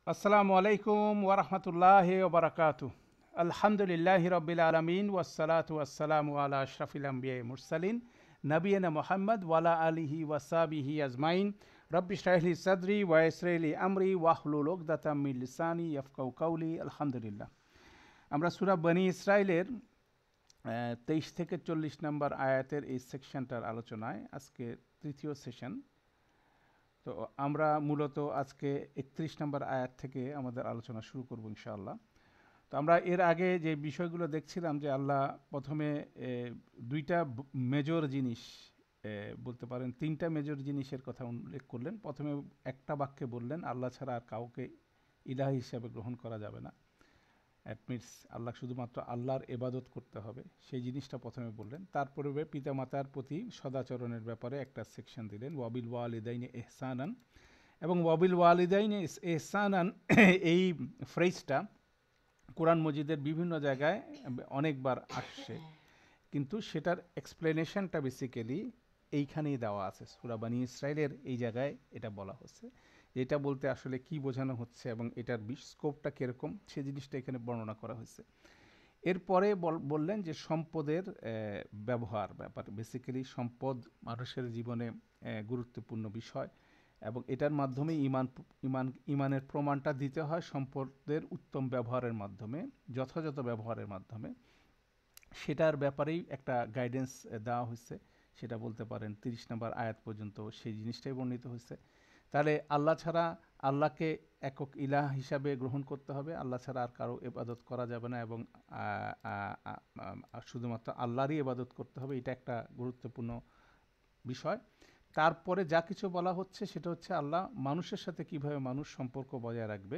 আসসালামু আলাইকুম ওরহমতুল্লাহ ওবরাকাতু। আলহামদুলিল্লাহ রবিল আলমিন ওয়াসালাতু ওয়াসালামু আলা আশরাফিল আম্বিয়া মুরসালিন নবীনা মোহাম্মদ ওয়ালা আলিহি ওয়াসাবিহি আজমাইন। রব্বি ইশরাহলি সাদরি ওয়াইসরিলি আমরি ওয়াহলুল উকদাতাম মিন লিসানি ইয়াফকাহু কাওলি। আলহামদুলিল্লাহ। আমরা সূরা বনী ইসরাইলের 23 থেকে 40 নম্বর আয়াতের এই সেকশনটার আলোচনায় আজকে তৃতীয় সেশন। তো আমরা মূলত আজকে 31 নম্বর আয়াত থেকে আমাদের আলোচনা শুরু করব ইনশাআল্লাহ। তো আমরা এর আগে যে বিষয়গুলো দেখছিলাম যে আল্লাহ প্রথমে দুইটা মেজর জিনিস, বলতে পারেন তিনটা মেজর জিনিসের কথা উল্লেখ করলেন। প্রথমে একটা বাক্যে বললেন আল্লাহ ছাড়া আর কাউকে ইলাহ হিসাবে গ্রহণ করা যাবে না। দ্যাট মিনস আল্লাহ শুধুমাত্র আল্লাহর এবাদত করতে হবে, সেই জিনিসটা প্রথমে বললেন। তারপরে পিতামাতার প্রতি সদাচরণের ব্যাপারে একটা সেকশন দিলেন, ওয়াবিল ওয়ালিদাইনে এহসানান। এবং ওয়াবিল ওয়ালিদাইনে এহসানান এই ফ্রেজটা কোরআন মজিদের বিভিন্ন জায়গায় অনেকবার আসছে, কিন্তু সেটার এক্সপ্লেনেশনটা বেসিক্যালি এইখানেই দেওয়া আছে। সূরা বনী ইসরাইলের এই জায়গায় এটা বলা হচ্ছে। এটা বলতে আসলে কি বোঝানো হচ্ছে এবং এটার স্কোপটা কীরকম সে জিনিসটা এখানে বর্ণনা করা হয়েছে। এরপরে বললেন যে সম্পদের ব্যবহার ব্যাপার। বেসিক্যালি সম্পদ মানুষের জীবনে গুরুত্বপূর্ণ বিষয়, এবং এটার মাধ্যমে ইমানের প্রমাণটা দিতে হয় সম্পদের উত্তম ব্যবহারের মাধ্যমে, যথাযথ ব্যবহারের মাধ্যমে। সেটার ব্যাপারেই একটা গাইডেন্স দেওয়া হয়েছে। সেটা বলতে পারেন 30 নম্বর আয়াত পর্যন্ত সেই জিনিসটাই বর্ণিত হয়েছে। তাহলে আল্লাহ ছাড়া, আল্লাহকে একক ইলাহ হিসাবে গ্রহণ করতে হবে, আল্লাহ ছাড়া আর কারো ইবাদত করা যাবে না, এবং শুধুমাত্র আল্লাহরই ইবাদত করতে হবে। এটা একটা গুরুত্বপূর্ণ বিষয়। তারপরে যা কিছু বলা হচ্ছে সেটা হচ্ছে আল্লাহ মানুষের সাথে কিভাবে মানুষ সম্পর্ক বজায় রাখবে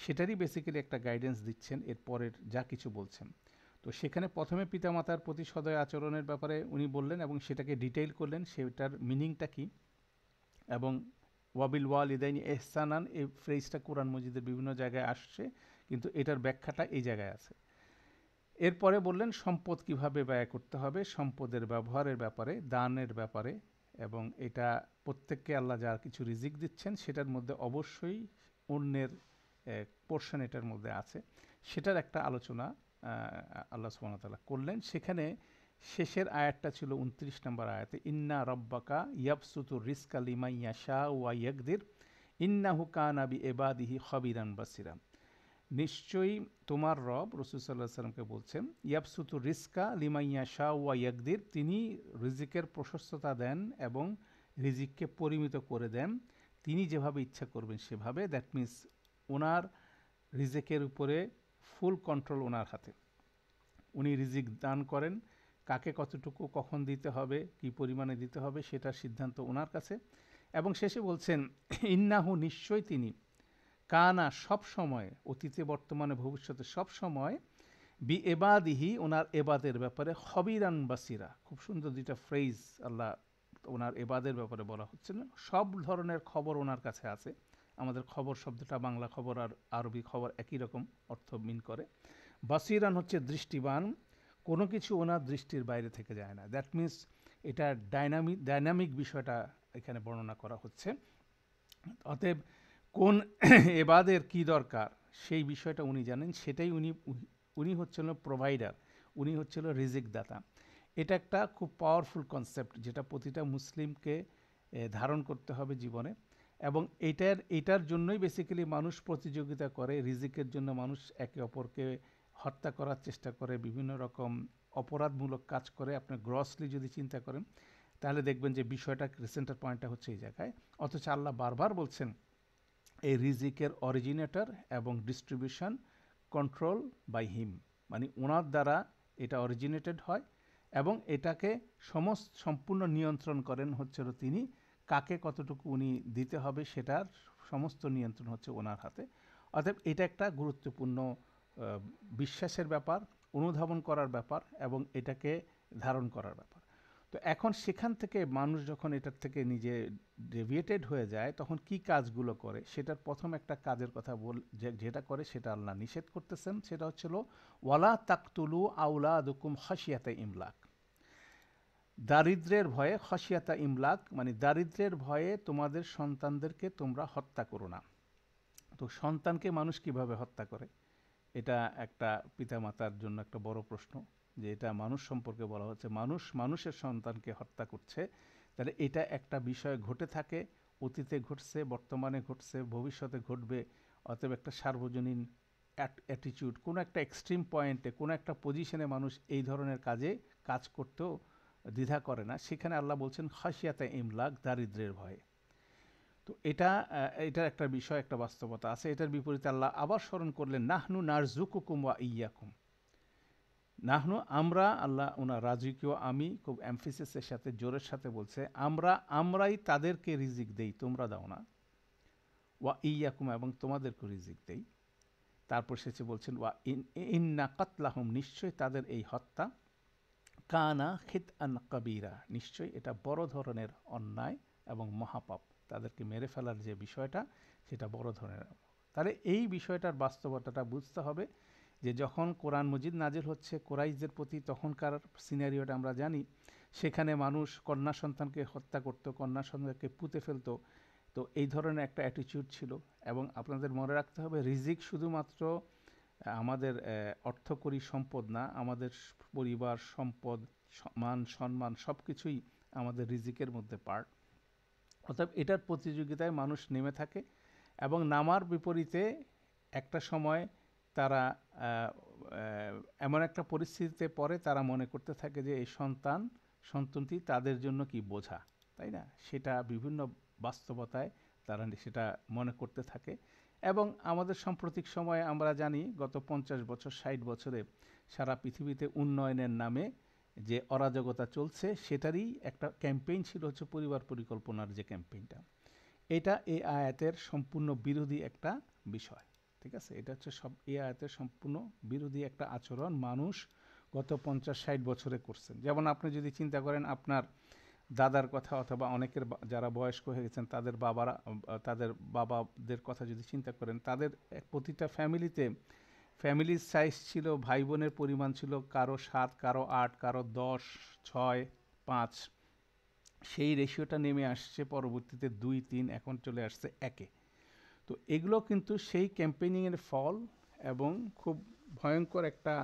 সেটারই বেসিক্যালি একটা গাইডেন্স দিচ্ছেন এরপরের যা কিছু বলছেন। তো সেখানে প্রথমে পিতামাতার প্রতি সদয় আচরণের ব্যাপারে উনি বললেন এবং সেটাকে ডিটেইল করলেন, সেটার মিনিংটা কি। এবং ওয়াবিল ওয়ালিদাইন এহসানান এই ফ্রেজটা কোরআন মজিদের বিভিন্ন জায়গায় আসছে, কিন্তু এটার ব্যাখ্যাটা এই জায়গায় আছে। এরপরে বললেন সম্পদ কিভাবে ব্যয় করতে হবে, সম্পদের ব্যবহারের ব্যাপারে, দানের ব্যাপারে, এবং এটা প্রত্যেককে আল্লাহ যা কিছু রিজিক দিচ্ছেন সেটার মধ্যে অবশ্যই অন্যের পোর্শন এটার মধ্যে আছে, সেটার একটা আলোচনা আল্লাহ সুবহানাহু ওয়া তাআলা করলেন। সেখানে শেষের আয়াতটা ছিল 29 নম্বর আয়াতে, ইন্না রব্বাকা ইয়াবসুতু রিজকা লিমান ইয়াশা ওয়া ইয়াকদির ইন্নাহু কানা বিইবাদিহি খাবিরান বাসিরা। নিশ্চয়ই তোমার রব, রাসূল সাল্লাল্লাহু আলাইহি সাল্লামকে বলছেন, ইয়াবসুতু রিজকা লিমান ইয়াশা ওয়া ইয়াকদির, তিনি রিজিকের প্রশস্ততা দেন এবং রিজিককে পরিমিত করে দেন তিনি যেভাবে ইচ্ছা করবেন সেভাবে। দ্যাট মিন্স ওনার রিজিকের উপরে ফুল কন্ট্রোল ওনার হাতে। উনি রিজিক দান করেন, কাকে কতটুকু কখন দিতে হবে, কি পরিমাণে দিতে হবে সেটার সিদ্ধান্ত ওনার কাছে। এবং শেষে বলছেন ইন্নাহু, নিশ্চয় তিনি, কানা সব সময়, অতীতে বর্তমানে ভবিষ্যতে সব সময়, বি এবাদিহি ওনার এবাদের ব্যাপারে, খবিরান বাসিরা। খুব সুন্দর দুইটা ফ্রেজ আল্লাহ ওনার এবাদের ব্যাপারে বলা হচ্ছে না, সব ধরনের খবর ওনার কাছে আছে। আমাদের খবর শব্দটা বাংলা খবর আর আরবি খবর একই রকম অর্থ মিন করে। বাসিরান হচ্ছে দৃষ্টিবান, কোনো কিছু ওনার দৃষ্টির বাইরে থেকে যায় না। দ্যাট মিন্স এটা ডাইনামিক বিষয়টা এখানে বর্ণনা করা হচ্ছে। অতএব কোন এবাদের কি দরকার সেই বিষয়টা উনি জানেন, সেটাই উনি হচ্ছিল প্রোভাইডার, উনি হচ্ছিল রিজিক দাতা। এটা একটা খুব পাওয়ারফুল কনসেপ্ট যেটা প্রতিটা মুসলিমকে ধারণ করতে হবে জীবনে। এবং এটার জন্যই বেসিক্যালি মানুষ প্রতিযোগিতা করে, রিজিকের জন্য মানুষ একে অপরকে হত্যা করার চেষ্টা করে, বিভিন্ন রকম অপরাধমূলক কাজ করে। আপনি গ্রসলি যদি চিন্তা করেন তাহলে দেখবেন যে বিষয়টা সেন্টার পয়েন্টটা হচ্ছে এই জায়গায়। অথচ আল্লাহ বারবার বলছেন এই রিজিকের অরিজিনেটর এবং ডিস্ট্রিবিউশন কন্ট্রোল বাই হিম, মানে ওনার দ্বারা এটা অরিজিনেটেড হয় এবং এটাকে সম্পূর্ণ নিয়ন্ত্রণ করেন হচ্ছিল তিনি। কাকে কতটুকু উনি দিতে হবে সেটার সমস্ত নিয়ন্ত্রণ হচ্ছে ওনার হাতে। অতএব এটা একটা গুরুত্বপূর্ণ বিশ্বাসের ব্যাপার, অনুধাবন করার ব্যাপার এবং এটাকে ধারণ করার ব্যাপার। তো এখন সেখান থেকে মানুষ যখন এটার থেকে নিজে ডেভিয়েটেড হয়ে যায় তখন কি কাজগুলো করে, সেটার প্রথম একটা কাজের কথা যেটা করে সেটা আল্লাহ নিষেধ করতেছেন। সেটা হচ্ছিল ওয়ালা তাকতুলু আউলাদুকুম খাশিয়াতা ইমলাক, দারিদ্রের ভয়ে। খাশিয়াতা ইমলাক মানে দারিদ্রের ভয়ে তোমাদের সন্তানদেরকে তোমরা হত্যা করো না। তো সন্তানকে মানুষ কিভাবে হত্যা করে, এটা একটা পিতামাতার জন্য একটা বড় প্রশ্ন, যে এটা মানুষ সম্পর্কে বলা হচ্ছে, মানুষ মানুষের সন্তানকে হত্যা করছে। তাহলে এটা একটা বিষয় ঘটে থাকে, অতীতে ঘটছে, বর্তমানে ঘটছে, ভবিষ্যতে ঘটবে। অতএব একটা সার্বজনীন অ্যাটিটিউড, কোনো একটা এক্সট্রিম পয়েন্টে, কোনো একটা পজিশনে মানুষ এই ধরনের কাজ করতেও দ্বিধা করে না। সেখানে আল্লাহ বলছেন খাশিয়াতে ইমলাক, দারিদ্র্যের ভয়ে। তো এটার একটা বিষয়, একটা বাস্তবতা আছে। এটার বিপরীতে আল্লাহ আবার স্মরণ করলেন, নাহনু নারজুকুকুম ওয়া ইয়াকুম। নাহনু আমরা, আল্লাহ ওনার রাজকীয় আমি খুব এমফিসিসের সাথে, জোরের সাথে বলছে, আমরাই তাদেরকে রিজিক দেই, তোমরা দাও না। ওয়া ইয়াকুম, এবং তোমাদেরকে রিজিক দেই। তারপর শেষে বলছেন ওয়া ইন্না কাতলাহুম, নিশ্চয় তাদের এই হত্যা, কানা খিতআন কাবীরা, নিশ্চয়ই এটা বড় ধরনের অন্যায় এবং মহাপাপ। তাদেরকে মেরে ফেলার যে বিষয়টা, সেটা বড় ধরনের। তাহলে এই বিষয়টার বাস্তবতাটা বুঝতে হবে, যে যখন কোরআন মজিদ নাজিল হচ্ছে কোরাইশদের প্রতি, তখনকার সিনারিওটা আমরা জানি। সেখানে মানুষ কন্যা সন্তানকে হত্যা করত, কন্যা সন্তানকে পুঁতে ফেলতো। তো এই ধরনের একটা অ্যাটিটিউড ছিল। এবং আপনাদের মনে রাখতে হবে, রিজিক শুধুমাত্র আমাদের অর্থকরী সম্পদ না, আমাদের পরিবার, সম্পদ, মান সম্মান সব কিছুই আমাদের রিজিকের মধ্যে পার্ট। অতএব এটার প্রতিযোগিতায় মানুষ নেমে থাকে, এবং নামার বিপরীতে একটা সময় তারা এমন একটা পরিস্থিতিতে পড়ে, তারা মনে করতে থাকে যে এই সন্তানটি তাদের জন্য কি বোঝা, তাই না? সেটা বিভিন্ন বাস্তবতায় তারা সেটা মনে করতে থাকে। এবং আমাদের সাম্প্রতিক সময়ে আমরা জানি, গত 50 বছর 60 বছরে সারা পৃথিবীতে উন্নয়নের নামে যে অরাজকতা চলছে, সেটারই একটা ক্যাম্পেইন ছিল হচ্ছে পরিবার পরিকল্পনার যে ক্যাম্পেইনটা। এটা এই আয়াতের সম্পূর্ণ বিরোধী একটা বিষয়। ঠিক আছে, এটা হচ্ছে এই আয়াতের সম্পূর্ণ বিরোধী একটা আচরণ মানুষ গত 50-60 বছরে করছেন। যেমন আপনি যদি চিন্তা করেন আপনার দাদার কথা, অথবা অনেকের যারা বয়স্ক হয়ে গেছেন তাদের বাবাদের কথা যদি চিন্তা করেন, তাদের প্রতিটা ফ্যামিলির সাইজ ছিল, ভাই বোনের পরিমাণ ছিল কারো 7, কারো 8, কারো 10, 6, 5। সেই রেশিওটা নেমে আসছে পরবর্তীতে 2, 3, এখন চলে আসছে 1-এ। তো এগুলো কিন্তু সেই ক্যাম্পেইনিংয়ের ফল, এবং খুব ভয়ঙ্কর একটা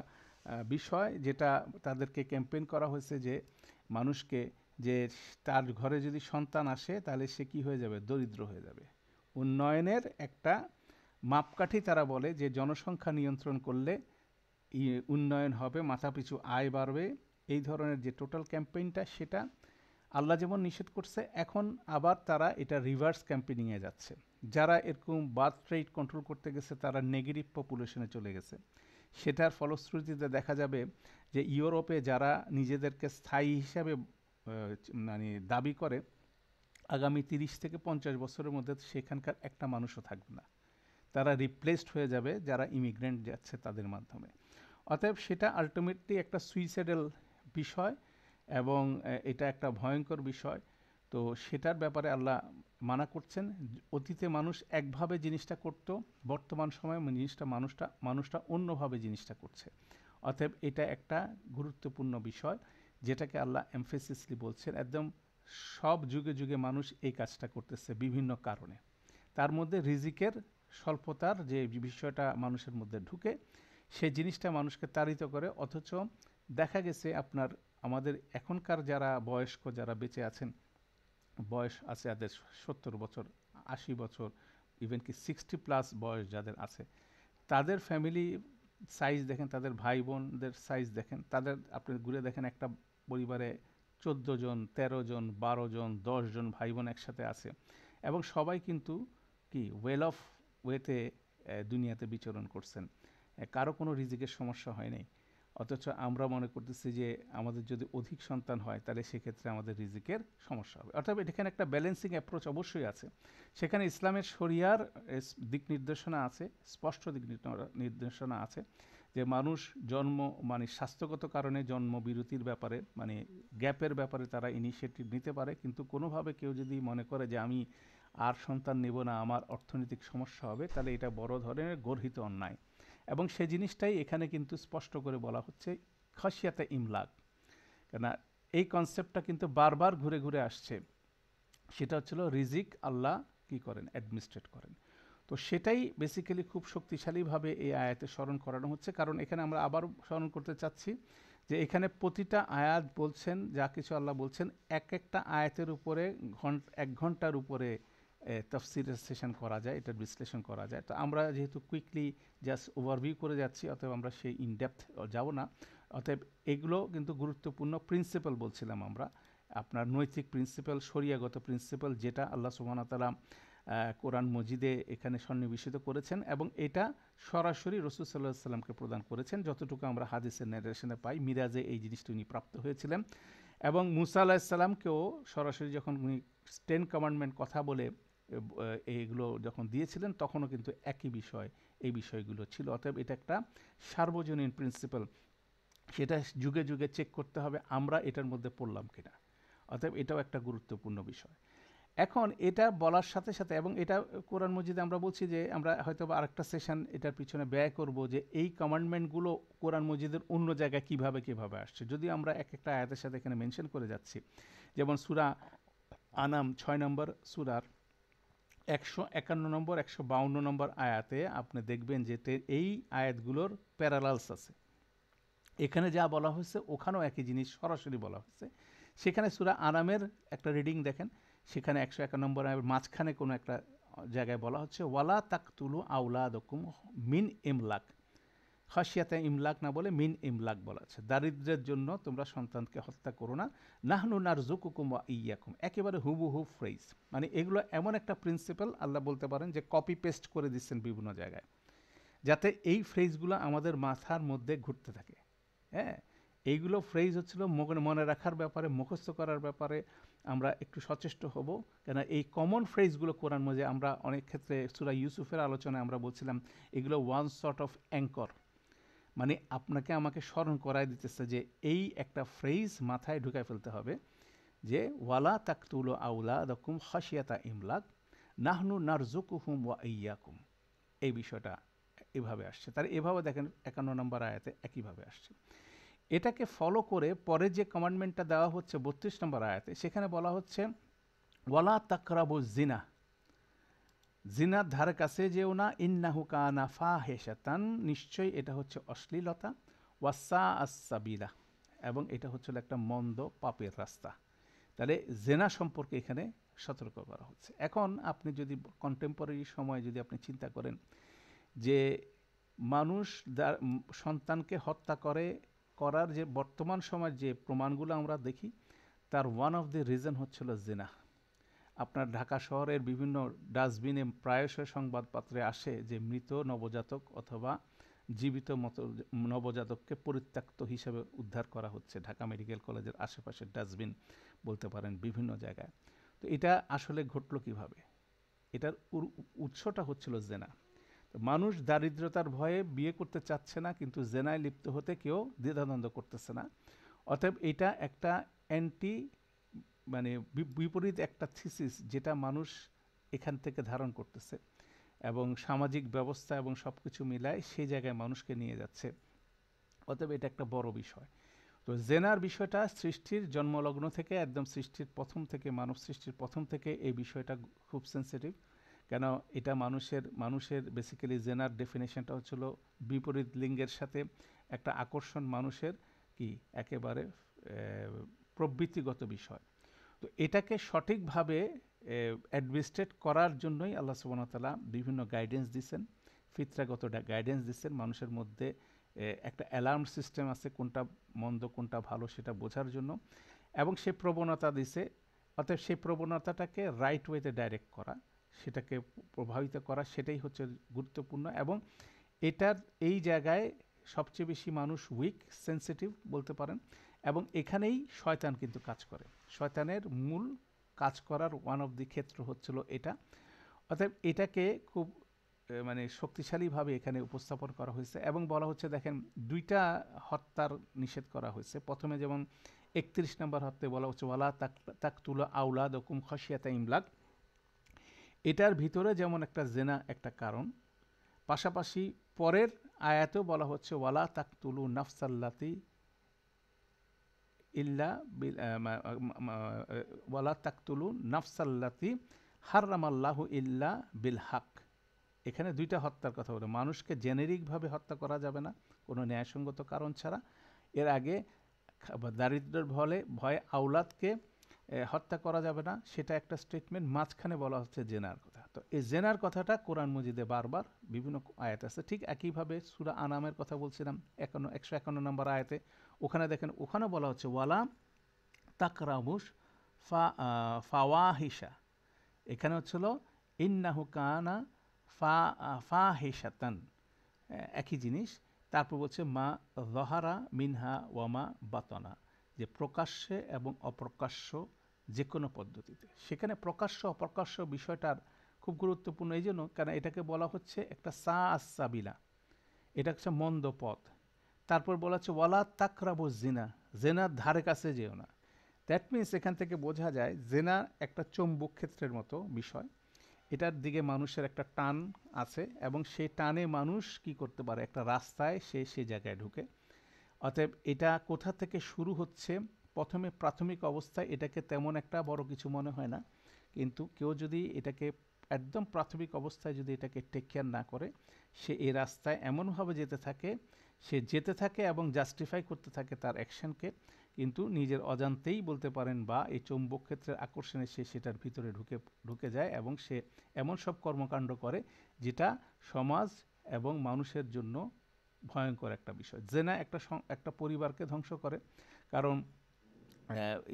বিষয়, যেটা তাদেরকে ক্যাম্পেইন করা হয়েছে, যে মানুষকে, যে তার ঘরে যদি সন্তান আসে তাহলে সে কি হয়ে যাবে, দরিদ্র হয়ে যাবে। উন্নয়নের একটা মাপকাঠি তারা বলে, যে জনসংখ্যা নিয়ন্ত্রণ করলে উন্নয়ন হবে, মাথাপিছু আয় বাড়বে। এই ধরনের যে টোটাল ক্যাম্পেইনটা, সেটা আল্লাহ যেমন নিষেধ করছে, এখন আবার তারা এটা রিভার্স ক্যাম্পেইনিংয়ে যাচ্ছে। যারা এরকম বার্থ রেট কন্ট্রোল করতে গেছে, তারা নেগেটিভ পপুলেশনে চলে গেছে। সেটার ফলশ্রুতিতে দেখা যাবে যে ইউরোপে যারা নিজেদেরকে স্থায়ী হিসাবে মানে দাবি করে, আগামী 30 থেকে 50 বছরের মধ্যে সেখানকার একটা মানুষও থাকবে না। তারা রিপ্লেসড হয়ে যাবে যারা ইমিগ্রেন্ট যাচ্ছে তাদের মাধ্যমে। অতএব সেটা আলটিমেটলি একটা সুইসাইডাল বিষয়, এবং এটা একটা ভয়ঙ্কর বিষয়। তো সেটার ব্যাপারে আল্লাহ মানা করছেন। অতীতে মানুষ একভাবে জিনিসটা করত, বর্তমান সময়ে মানুষটা অন্যভাবে জিনিসটা করছে। অতএব এটা একটা গুরুত্বপূর্ণ বিষয়, যেটাকে আল্লাহ এমফেসিসলি বলছেন। একদম সব যুগে যুগে মানুষ এই কাজটা করতেছে বিভিন্ন কারণে। তার মধ্যে রিজিকের স্বল্পতার যে বিষয়টা মানুষের মধ্যে ঢুকে, সেই জিনিসটা মানুষকে তাড়িত করে। অথচ দেখা গেছে আপনার আমাদের এখনকার যারা বয়স্ক, যারা বেঁচে আছেন, বয়স আছে যাদের 70 বছর, 80 বছর, ইভেন কি 60+ বয়স যাদের আছে, তাদের ফ্যামিলি সাইজ দেখেন, তাদের ভাই বোনদের সাইজ দেখেন, তাদের আপনি ঘুরে দেখেন, একটা পরিবারে 14 জন, 13 জন, 12 জন, 10 জন ভাই বোন একসাথে আছে, এবং সবাই কিন্তু কি ওয়েল অফ ওয়েতে দুনিয়াতে বিচরণ করছেন। কারো কোনো রিজিকের সমস্যা হয় নাই। অথচ আমরা মনে করতেছি যে আমাদের যদি অধিক সন্তান হয়, তাহলে সেক্ষেত্রে আমাদের রিজিকের সমস্যা হবে। অর্থাৎ এখানে একটা ব্যালেন্সিং অ্যাপ্রোচ অবশ্যই আছে। সেখানে ইসলামের শরিয়ার দিক নির্দেশনা আছে, স্পষ্ট দিক নির্দেশনা আছে, যে মানুষ মানে স্বাস্থ্যগত কারণে জন্ম বিরতির ব্যাপারে, মানে গ্যাপের ব্যাপারে তারা ইনিশিয়েটিভ নিতে পারে। কিন্তু কোনোভাবে কেউ যদি মনে করে যে আমি আর সন্তান নেব না, আমার অর্থনৈতিক সমস্যা হবে, তাহলে এটা বড় ধরনের গর্হিত অন্যায়। এবং সে জিনিসটাই এখানে কিন্তু স্পষ্ট করে বলা হচ্ছে, খাশিয়াতে ইমলাক। কেন এই কনসেপ্টটা কিন্তু বারবার ঘুরে ঘুরে আসছে। সেটা হচ্ছিল রিজিক আল্লাহ কি করেন, অ্যাডমিনিস্ট্রেট করেন। তো সেটাই বেসিক্যালি খুব শক্তিশালীভাবে এই আয়াতে স্মরণ করানো হচ্ছে, কারণ এখানে আমরা আবারও স্মরণ করতে চাচ্ছি যে এখানে প্রতিটা আয়াত বলছেন, যা কিছু আল্লাহ বলছেন, এক একটা আয়াতের উপরে 1 ঘন্টার উপরে তাফসিরের সেশন করা যায়, এটার বিশ্লেষণ করা যায়। তো আমরা যেহেতু কুইকলি জাস্ট ওভারভিউ করে যাচ্ছি, অতএব আমরা সেই ইনডেপথ যাব না। অতএব এগুলো কিন্তু গুরুত্বপূর্ণ প্রিন্সিপাল বলছিলাম আমরা, আপনার নৈতিক প্রিন্সিপাল, শরিয়াগত প্রিন্সিপাল, যেটা আল্লাহ সুবহানাহু ওয়া তাআলা কোরআন মজিদে এখানে সন্নিবেশিত করেছেন, এবং এটা সরাসরি রাসূল সাল্লাল্লাহু আলাইহি ওয়াসাল্লামকে প্রদান করেছেন। যতটুকু আমরা হাদিসের নারেশনে পাই, মিরাজে এই জিনিসটি উনি প্রাপ্ত হয়েছিলেন, এবং মুসা আলাইহিস সালামকেও সরাসরি যখন উনি 10 কমান্ডমেন্ট কথা বলে এইগুলো যখন দিয়েছিলেন, তখনও কিন্তু একই বিষয়, এই বিষয়গুলো ছিল। অতএব এটা একটা সার্বজনীন প্রিন্সিপাল, সেটা যুগে যুগে চেক করতে হবে আমরা এটার মধ্যে পড়লাম কিনা। অতএব এটাও একটা গুরুত্বপূর্ণ বিষয়। এখন এটা বলার সাথে সাথে, এবং এটা কোরআন মজিদে আমরা বলছি যে আমরা হয়তো বা আরেকটা সেশন এটার পিছনে ব্যয় করব যে এই কমান্ডমেন্টগুলো কোরআন মজিদের অন্য জায়গায় কিভাবে কিভাবে আসছে। যদি আমরা এক একটা আয়াতের সাথে এখানে মেনশন করে যাচ্ছি, যেমন সূরা আনাম 6 নম্বর সূরার 151 নম্বর 152 নম্বর আয়াতে আপনি দেখবেন যে এই আয়াতগুলোর প্যারালালস আছে। এখানে যা বলা হয়েছে ওখানেও একই জিনিস সরাসরি বলা হয়েছে। সেখানে সূরা আনামের একটা রিডিং দেখেন, সেখানে 151 নম্বর আয়াতের মাঝখানে কোনো একটা জায়গায় বলা হচ্ছে ওয়ালা তাকতুলু আওলাদাকুম মিন ইমলাক, খাশিয়াতা ইমলাক না বলে মিন ইমলাক বলা আছে, দারিদ্র্যের জন্য তোমরা সন্তানকে হত্যা করো না, নাহনু নারযুকুকুম ওয়া ইয়াকুম, একেবারে হুবহু ফ্রেজ। মানে এগুলো এমন একটা প্রিন্সিপাল, আল্লাহ বলতে পারেন যে কপি পেস্ট করে দিচ্ছেন বিভিন্ন জায়গায়, যাতে এই ফ্রেজগুলো আমাদের মাথার মধ্যে ঘুরতে থাকে। হ্যাঁ, এইগুলো ফ্রেজ হচ্ছিল মনে রাখার ব্যাপারে, মুখস্থ করার ব্যাপারে আমরা একটু সচেষ্ট হব, কেন এই কমন ফ্রেজগুলো কোরআন মধ্যে আমরা অনেক ক্ষেত্রে সূরা ইউসুফের আলোচনায় আমরা বলছিলাম এগুলো ওয়ান সর্ট অফ অ্যাঙ্কর, মানে আপনাকে আমাকে স্মরণ করায় দিতেছে যে এই একটা ফ্রেজ মাথায় ঢুকায় ফেলতে হবে যে ওয়ালা তাকতুলু আওলাদাকুম খাশিয়াতা ইমলাক নাহনু নারযুকুহুম ওয়া ইয়্যাকুম, এই বিষয়টা এভাবে আসছে। তার এভাবে দেখেন 51 নম্বর আয়াতে একইভাবে আসছে। এটাকে ফলো করে পরে যে কমান্ডমেন্টটা দেওয়া হচ্ছে 32 নম্বর আয়াতে, সেখানে বলা হচ্ছে ওয়ালা তাকরাবু জিনা, জিনার ধারে কাছে যেও না, ইন্নাহু কানা ফাহিশাতান, নিশ্চয়ই এটা হচ্ছে অশ্লীলতা, ওয়াসা আস-সাবিলা, এবং এটা হচ্ছে একটা মন্দ পাপের রাস্তা। তাহলে জেনা সম্পর্কে এখানে সতর্ক করা হচ্ছে। এখন আপনি যদি কন্টেম্পোরারি সময় যদি আপনি চিন্তা করেন যে মানুষ সন্তানকে হত্যা করার যে বর্তমান সময় যে প্রমাণগুলো আমরা দেখি, তার ওয়ান অফ দ্য রিজন হচ্ছিল জিনা। আপনার ঢাকা শহরের বিভিন্ন ডাস্টবিনে প্রায়শই সংবাদপত্রে আসে যে মৃত নবজাতক অথবা জীবিত নবজাতককে পরিত্যক্ত হিসেবে উদ্ধার করা হচ্ছে ঢাকা মেডিকেল কলেজের আশেপাশের ডাস্টবিন বলতে পারেন, বিভিন্ন জায়গায়। তো এটা আসলে ঘটলো কিভাবে? এটার উৎসটা হচ্ছিল জেনা। তো মানুষ দারিদ্রতার ভয়ে বিয়ে করতে চাচ্ছে না, কিন্তু জেনায় লিপ্ত হতে কেউ দ্বিধাদ্বন্দ্ব করতেছে না। অতএব এটা একটা অ্যান্টি, মানে বিপরীত একটা থিসিস যেটা মানুষ এখান থেকে ধারণ করতেছে, এবং সামাজিক ব্যবস্থা এবং সব কিছু মিলায় সেই জায়গায় মানুষকে নিয়ে যাচ্ছে। অতএব এটা একটা বড় বিষয়। তো জেনার বিষয়টা সৃষ্টির জন্মলগ্ন থেকে, একদম সৃষ্টির প্রথম থেকে, মানব সৃষ্টির প্রথম থেকে এই বিষয়টা খুব সেন্সিটিভ। কেন, এটা মানুষের বেসিক্যালি জেনার ডেফিনেশনটা হচ্ছিল বিপরীত লিঙ্গের সাথে একটা আকর্ষণ, মানুষের কি একেবারে প্রবৃত্তিগত বিষয়। তো এটাকে সঠিকভাবে অ্যাডমিনিস্ট্রেট করার জন্যই আল্লাহ সুবহানাহু ওয়া তাআলা বিভিন্ন গাইডেন্স দিচ্ছেন, ফিতরাগত গাইডেন্স দিচ্ছেন মানুষের মধ্যে। একটা অ্যালার্ম সিস্টেম আছে, কোনটা মন্দ কোনটা ভালো সেটা বোঝার জন্য, এবং সে প্রবণতা দিছে। অতএব সেই প্রবণতাটাকে রাইট ওয়েতে ডাইরেক্ট করা, সেটাকে প্রভাবিত করা, সেটাই হচ্ছে গুরুত্বপূর্ণ। এবং এটার এই জায়গায় সবচেয়ে বেশি মানুষ উইক, সেন্সিটিভ বলতে পারেন, এবং এখানেই শয়তান কিন্তু কাজ করে। শয়তানের মূল কাজ করার ওয়ান অফ দি ক্ষেত্র হচ্ছিল এটা। অতএব এটাকে খুব মানে শক্তিশালীভাবে এখানে উপস্থাপন করা হয়েছে, এবং বলা হচ্ছে দেখেন 2টা হত্যার নিষেধ করা হয়েছে। প্রথমে যেমন 31 নম্বর হত্যায় বলা হচ্ছে ওয়ালা তাকতুলু আওলাদাকুম খাশিয়াতা ইমলাক, এটার ভিতরে যেমন একটা জেনা একটা কারণ, পাশাপাশি পরের আয়াতেও বলা হচ্ছে ওয়ালা তাকতুলু নাফসাল্লাতি ইল্লা ওয়ালা তাকতুলু নাফসাল্লাতি হাররামাল্লাহু ইল্লা বিল হক, এখানে দুইটা হত্যার কথা বলে, মানুষকে জেনেরিকভাবে হত্যা করা যাবে না কোনো ন্যায়সঙ্গত কারণ ছাড়া। এর আগে দারিদ্র্যের ভয়ে আওলাদকে হত্যা করা যাবে না, সেটা একটা স্টেটমেন্ট। মাঝখানে বলা হচ্ছে জেনার কথা। তো এই জেনার কথাটা কোরআন মজিদে বারবার বিভিন্ন আয়াত আছে। ঠিক একইভাবে সূরা আনামের কথা বলছিলাম 151 নম্বর আয়াতে, ওখানে দেখেন, ওখানে বলা হচ্ছে ওয়ালা তাকরাবুস ফাওয়াহিশা, এখানে হচ্ছিল ইন্নাহু কানা ফাহিশাতান, একই জিনিস। তারপর বলছে মা যহারা মিনহা ওয়ামা বাতনা, যে প্রকাশ্যে এবং অপ্রকাশ্য যে কোনো পদ্ধতিতে। সেখানে প্রকাশ্য অপ্রকাশ্য বিষয়টার খুব গুরুত্বপূর্ণ এই জন্য, কারণ এটাকে বলা হচ্ছে একটা সাবিলা, এটা হচ্ছে মন্দ পথ। তারপর বলা হচ্ছে ওয়ালা তাকরাবু জিনা, জেনার ধারে কাছে যেও না। দ্যাট মিনস এখান থেকে বোঝা যায় জেনা একটা চৌম্বক ক্ষেত্রের মতো বিষয়, এটার দিকে মানুষের একটা টান আছে, এবং সেই টানে মানুষ কি করতে পারে, একটা রাস্তায় সে জায়গায় ঢুকে। অতএব এটা কোথা থেকে শুরু হচ্ছে, প্রথমে প্রাথমিক অবস্থায় এটাকে তেমন একটা বড় কিছু মনে হয় না, কিন্তু কেউ যদি এটাকে একদম প্রাথমিক অবস্থায় যদি এটাকে টেক কেয়ার না করে, সে এই রাস্তায় এমনভাবে যেতে থাকে এবং জাস্টিফাই করতে থাকে তার অ্যাকশনকে, কিন্তু নিজের অজান্তেই বলতে পারেন, বা এই চৌম্বক ক্ষেত্রের আকর্ষণে সে সেটার ভিতরে ঢুকে যায়, এবং সে এমন সব কর্মকাণ্ড করে যেটা সমাজ এবং মানুষের জন্য ভয়ঙ্কর একটা বিষয়। জেনা একটা পরিবারকে ধ্বংস করে, কারণ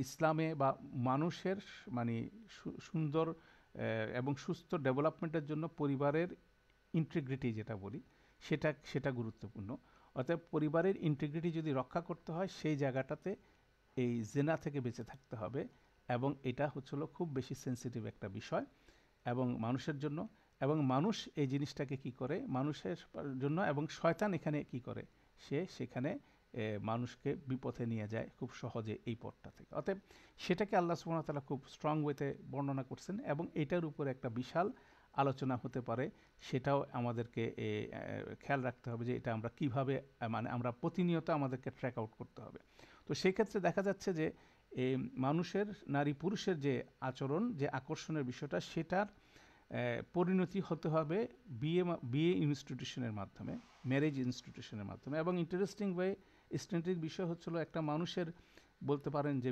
ইসলামে বা মানুষের মানে সুন্দর এবং সুস্থ ডেভেলপমেন্টের জন্য পরিবারের ইন্টিগ্রিটি যেটা বলি, সেটা গুরুত্বপূর্ণ। অতএব পরিবারের ইন্টিগ্রিটি যদি রক্ষা করতে হয়, সেই জায়গাটাতে এই জেনা থেকে বেঁচে থাকতে হবে, এবং এটা হচ্ছিল খুব বেশি সেন্সিটিভ একটা বিষয় এবং মানুষের জন্য। এবং মানুষ এই জিনিসটাকে কি করে মানুষের জন্য, এবং শয়তান এখানে কি করে, সেখানে মানুষকে বিপথে নিয়ে যায় খুব সহজে এই পথটা থেকে। অতএব সেটাকে আল্লাহ সুবহানাহু ওয়া তাআলা খুব স্ট্রং ওয়েতে বর্ণনা করছেন, এবং এটার উপরে একটা বিশাল আলোচনা হতে পারে। সেটাও আমাদেরকে খেয়াল রাখতে হবে যে এটা আমরা কিভাবে, মানে আমরা প্রতিনিয়ত আমাদেরকে ট্র্যাক আউট করতে হবে। তো সেই ক্ষেত্রে দেখা যাচ্ছে যে মানুষের, নারী পুরুষের যে আচরণ, যে আকর্ষণের বিষয়টা, সেটার পরিণতি হতে হবে বিয়ে ইনস্টিটিউশনের মাধ্যমে, ম্যারেজ ইনস্টিটিউশনের মাধ্যমে। এবং ইন্টারেস্টিং বিষয় হচ্ছিল, একটা মানুষের বলতে পারেন যে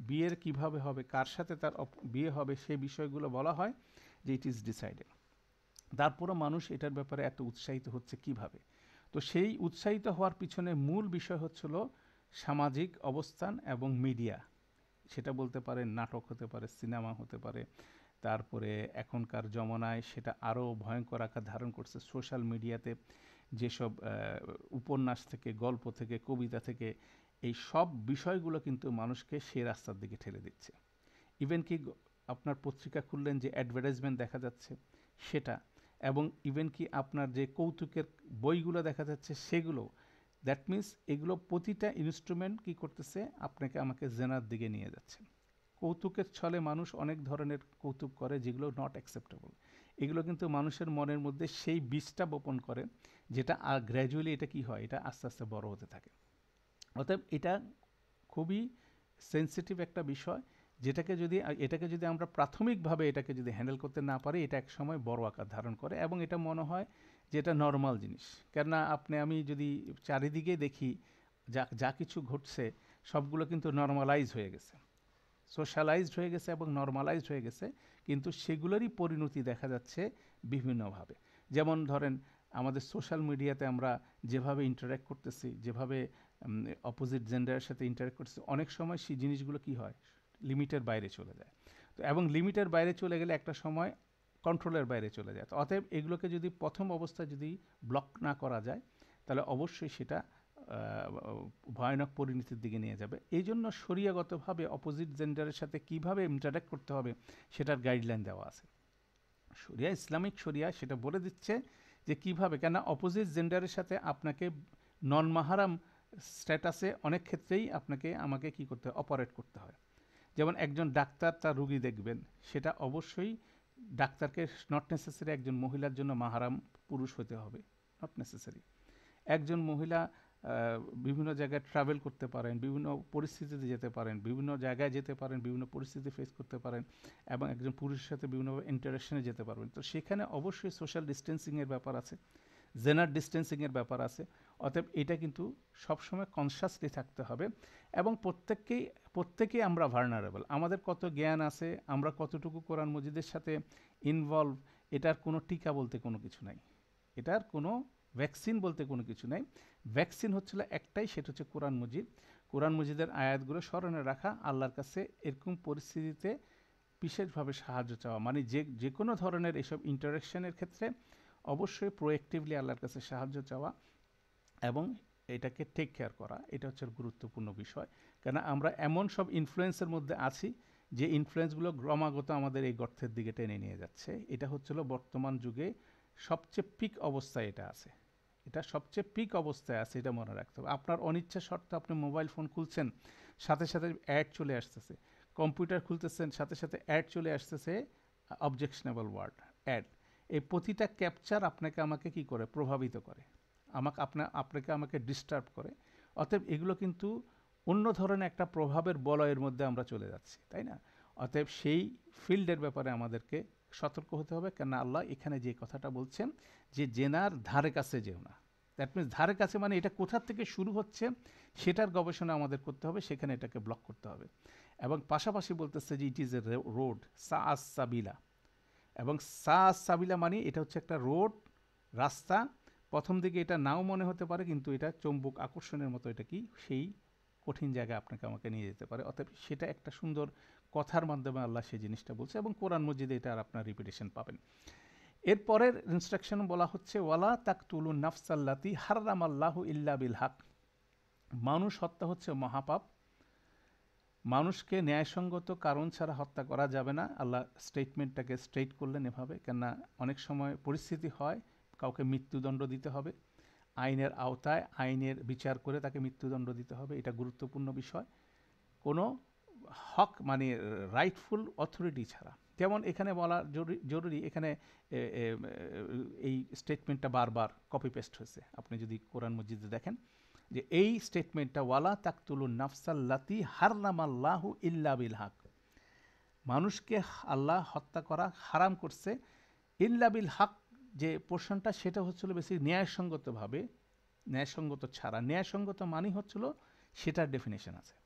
বিয়ের কিভাবে হবে, কার সাথে তার বিয়ে হবে, সেই বিষয়গুলো বলা হয় যে ইট ইজ ডিসাইডেড। তারপরও মানুষ এটার ব্যাপারে এত উৎসাহিত হচ্ছে কিভাবে? তো সেই উৎসাহিত হওয়ার পিছনে মূল বিষয় হচ্ছিল সামাজিক অবস্থান এবং মিডিয়া। সেটা বলতে পারে নাটক হতে পারে, সিনেমা হতে পারে, তারপরে এখনকার জমানায় সেটা আরও ভয়ঙ্কর আকার ধারণ করছে সোশ্যাল মিডিয়াতে, যেসব উপন্যাস থেকে, গল্প থেকে, কবিতা থেকে, এই সব বিষয়গুলো কিন্তু মানুষকে সে রাস্তার দিকে ঠেলে দিচ্ছে। ইভেন কি আপনার পত্রিকা খুললেন যে অ্যাডভার্টাইজমেন্ট দেখা যাচ্ছে সেটা, এবং ইভেন কি আপনার যে কৌতুকের বইগুলো দেখা যাচ্ছে সেগুলো, দ্যাট মিনস এগুলো প্রতিটা ইনস্ট্রুমেন্ট কি করতেছে, আপনাকে আমাকে জেনার দিকে নিয়ে যাচ্ছে। কৌতুকের ছলে মানুষ অনেক ধরনের কৌতুক করে যেগুলো নট অ্যাকসেপ্টেবল। এগুলো কিন্তু মানুষের মনের মধ্যে সেই বীজটা বপন করে, যেটা আর গ্র্যাজুয়ালি এটা কি হয়, এটা আস্তে আস্তে বড় হতে থাকে। অতএব এটা খুবই সেন্সিটিভ একটা বিষয়, এটাকে যদি আমরা প্রাথমিকভাবে এটাকে যদি হ্যান্ডেল করতে না পারি, এটা এক সময় বড় আকার ধারণ করে, এবং এটা মনে হয় যে এটা নর্মাল জিনিস। কেননা আমি যদি চারিদিকে দেখি যা কিছু ঘটছে, সবগুলো কিন্তু নর্মালাইজ হয়ে গেছে, সোশ্যালাইজড হয়ে গেছে এবং নর্মালাইজড হয়ে গেছে, কিন্তু সেগুলোরই পরিণতি দেখা যাচ্ছে বিভিন্নভাবে। যেমন ধরেন, আমাদের সোশ্যাল মিডিয়াতে আমরা যেভাবে ইন্টারঅ্যাক্ট করতেছি, যেভাবে অপোজিট জেন্ডারের সাথে ইন্টারঅ্যাক্ট করতেছি, অনেক সময় সেই জিনিসগুলো কি হয়, লিমিটের বাইরে চলে যায়। তো এবং লিমিটের বাইরে চলে গেলে একটা সময় কন্ট্রোলের বাইরে চলে যায়। তো অতএব এগুলোকে যদি প্রথম অবস্থায় যদি ব্লক না করা যায়, তাহলে অবশ্যই সেটা ভয়ানক পরিণতির দিকে নিয়ে যাবে। এই জন্য শরিয়াগতভাবে অপোজিট জেন্ডারের সাথে কিভাবে ইন্টারঅ্যাক্ট করতে হবে সেটার গাইডলাইন দেওয়া আছে। ইসলামিক শরিয়া সেটা বলে দিচ্ছে যে কিভাবে, কেন অপোজিট জেন্ডারের সাথে আপনাকে নন মাহারাম স্ট্যাটাসে অনেক ক্ষেত্রেই আমাকে কি করতে হয়, অপারেট করতে হয়। যেমন একজন ডাক্তার তার রুগী দেখবেন, সেটা অবশ্যই ডাক্তারকে নট নেসেসারি একজন মহিলার জন্য মাহারাম পুরুষ হতে হবে, নট নেসেসারি। একজন মহিলা বিভিন্ন জায়গায় ট্রাভেল করতে পারেন, বিভিন্ন পরিস্থিতিতে যেতে পারেন, বিভিন্ন জায়গায় যেতে পারেন, বিভিন্ন পরিস্থিতি ফেস করতে পারেন এবং একজন পুরুষের সাথে বিভিন্ন ইন্টারাকশনে যেতে পারবেন। তো সেখানে অবশ্যই সোশ্যাল ডিস্টেন্সিংয়ের ব্যাপার আছে, জেনার ডিস্টেন্সিংয়ের ব্যাপার আছে। অতএব এটা কিন্তু সবসময় কনসাসলি থাকতে হবে এবং প্রত্যেকেই আমরা ভার্নারেবল। আমাদের কত জ্ঞান আছে, আমরা কতটুকু কোরআন মজিদের সাথে ইনভলভ, এটার কোনো টিকা বলতে কোনো কিছু নাই, এটার কোনো ভ্যাকসিন বলতে কোনো কিছু নাই। ভ্যাকসিন হচ্ছিল একটাই, সেটা হচ্ছে কোরআন মজিদ। কোরআন মজিদের আয়াতগুলো স্মরণে রাখা, আল্লাহর কাছে এরকম পরিস্থিতিতে বিশেষভাবে সাহায্য চাওয়া, মানে যে কোনো ধরনের এসব ইন্টারাকশনের ক্ষেত্রে অবশ্যই প্রোয়েক্টিভলি আল্লাহর কাছে সাহায্য চাওয়া এবং এটাকে টেক কেয়ার করা, এটা হচ্ছে গুরুত্বপূর্ণ বিষয়। কেন আমরা এমন সব ইনফ্লুয়েন্সের মধ্যে আছি যে ইনফ্লুয়েন্সগুলো ক্রমাগত আমাদের এই গর্তের দিকে টেনে নিয়ে যাচ্ছে। এটা হচ্ছিল বর্তমান যুগে সবচেয়ে পিক অবস্থায় এটা আছে, এটা সবচেয়ে পিক অবস্থায় আছে, এটা মনে রাখতে হবে। আপনার অনিচ্ছা সত্ত্বেও আপনি মোবাইল ফোন খুলছেন, সাথে সাথে অ্যাড চলে আসতেছে, কম্পিউটার খুলতেছেন, সাথে সাথে অ্যাড চলে আসতেছে, অবজেকশনেবল ওয়ার্ড অ্যাড। এই প্রতিটা ক্যাপচার আপনাকে আমাকে কি করে প্রভাবিত করে, আপনাকে আমাকে ডিস্টার্ব করে। অতএব এগুলো কিন্তু অন্য ধরনের একটা প্রভাবের বলয়ের মধ্যে আমরা চলে যাচ্ছি, তাই না? অতএব সেই ফিল্ডের ব্যাপারে আমাদেরকে সতর্ক হতে হবে। কেন আল্লাহ এখানে যে কথাটা বলছেন যে জেনার ধারে কাছে যেও না, দ্যাট মিনস ধারে কাছে মানে এটা কোথা থেকে শুরু হচ্ছে সেটার গবেষণা আমাদের করতে হবে, সেখানে এটাকে ব্লক করতে হবে। এবং পাশাপাশি বলতেছে যে ইট ইজ এ রোড সাআস সাবিলা, এবং সাআস সাবিলা মানে এটা হচ্ছে একটা রোড, রাস্তা। প্রথম দিকে এটা নাও মনে হতে পারে, কিন্তু এটা চৌম্বক আকর্ষণের মতো, এটা কি সেই কঠিন জায়গায় আপনাকে আমাকে নিয়ে যেতে পারে। অতএব সেটা একটা সুন্দর কথার মাধ্যমে আল্লাহ সেই জিনিসটা বলছে এবং কোরআন মজিদে এটা আর আপনার রিপিটেশন পাবেন। এরপরের ইনস্ট্রাকশন বলা হচ্ছে ওয়ালা তাকতুলুন নাফসাল্লাতি হাররামাল্লাহু ইল্লা বিল হক। মানুষ হত্যা হচ্ছে মহাপাপ, মানুষকে ন্যায়সঙ্গত কারণ ছাড়া হত্যা করা যাবে না। আল্লাহ স্টেটমেন্টটাকে স্ট্রেইট করলেন এভাবে, কেননা অনেক সময় পরিস্থিতি হয় কাউকে মৃত্যুদণ্ড দিতে হবে, আইনের আওতায় আইনের বিচার করে তাকে মৃত্যুদণ্ড দিতে হবে, এটা গুরুত্বপূর্ণ বিষয়। কোনো হক মানে রাইটফুল অথরিটি ছাড়া। যেমন এখানে বলা জরুরি, এখানে এই স্টেটমেন্টটা বারবার কপি পেস্ট হয়েছে, আপনি যদি কোরআন মজিদে দেখেন যে এই স্টেটমেন্টটা ওয়ালা তাকতুলুন নাফসাল্লাতি হাররামাল্লাহু ইল্লা বিল হক, মানুষকে আল্লাহ হত্যা করা হারাম করছে, ইল্লা বিল হক যে পোর্শনটা সেটা হচ্ছিল বেশি ন্যায়সঙ্গতভাবে, ন্যায়সঙ্গত ছাড়া। ন্যায়সঙ্গত মানে হচ্ছিল সেটার ডেফিনেশন আছে,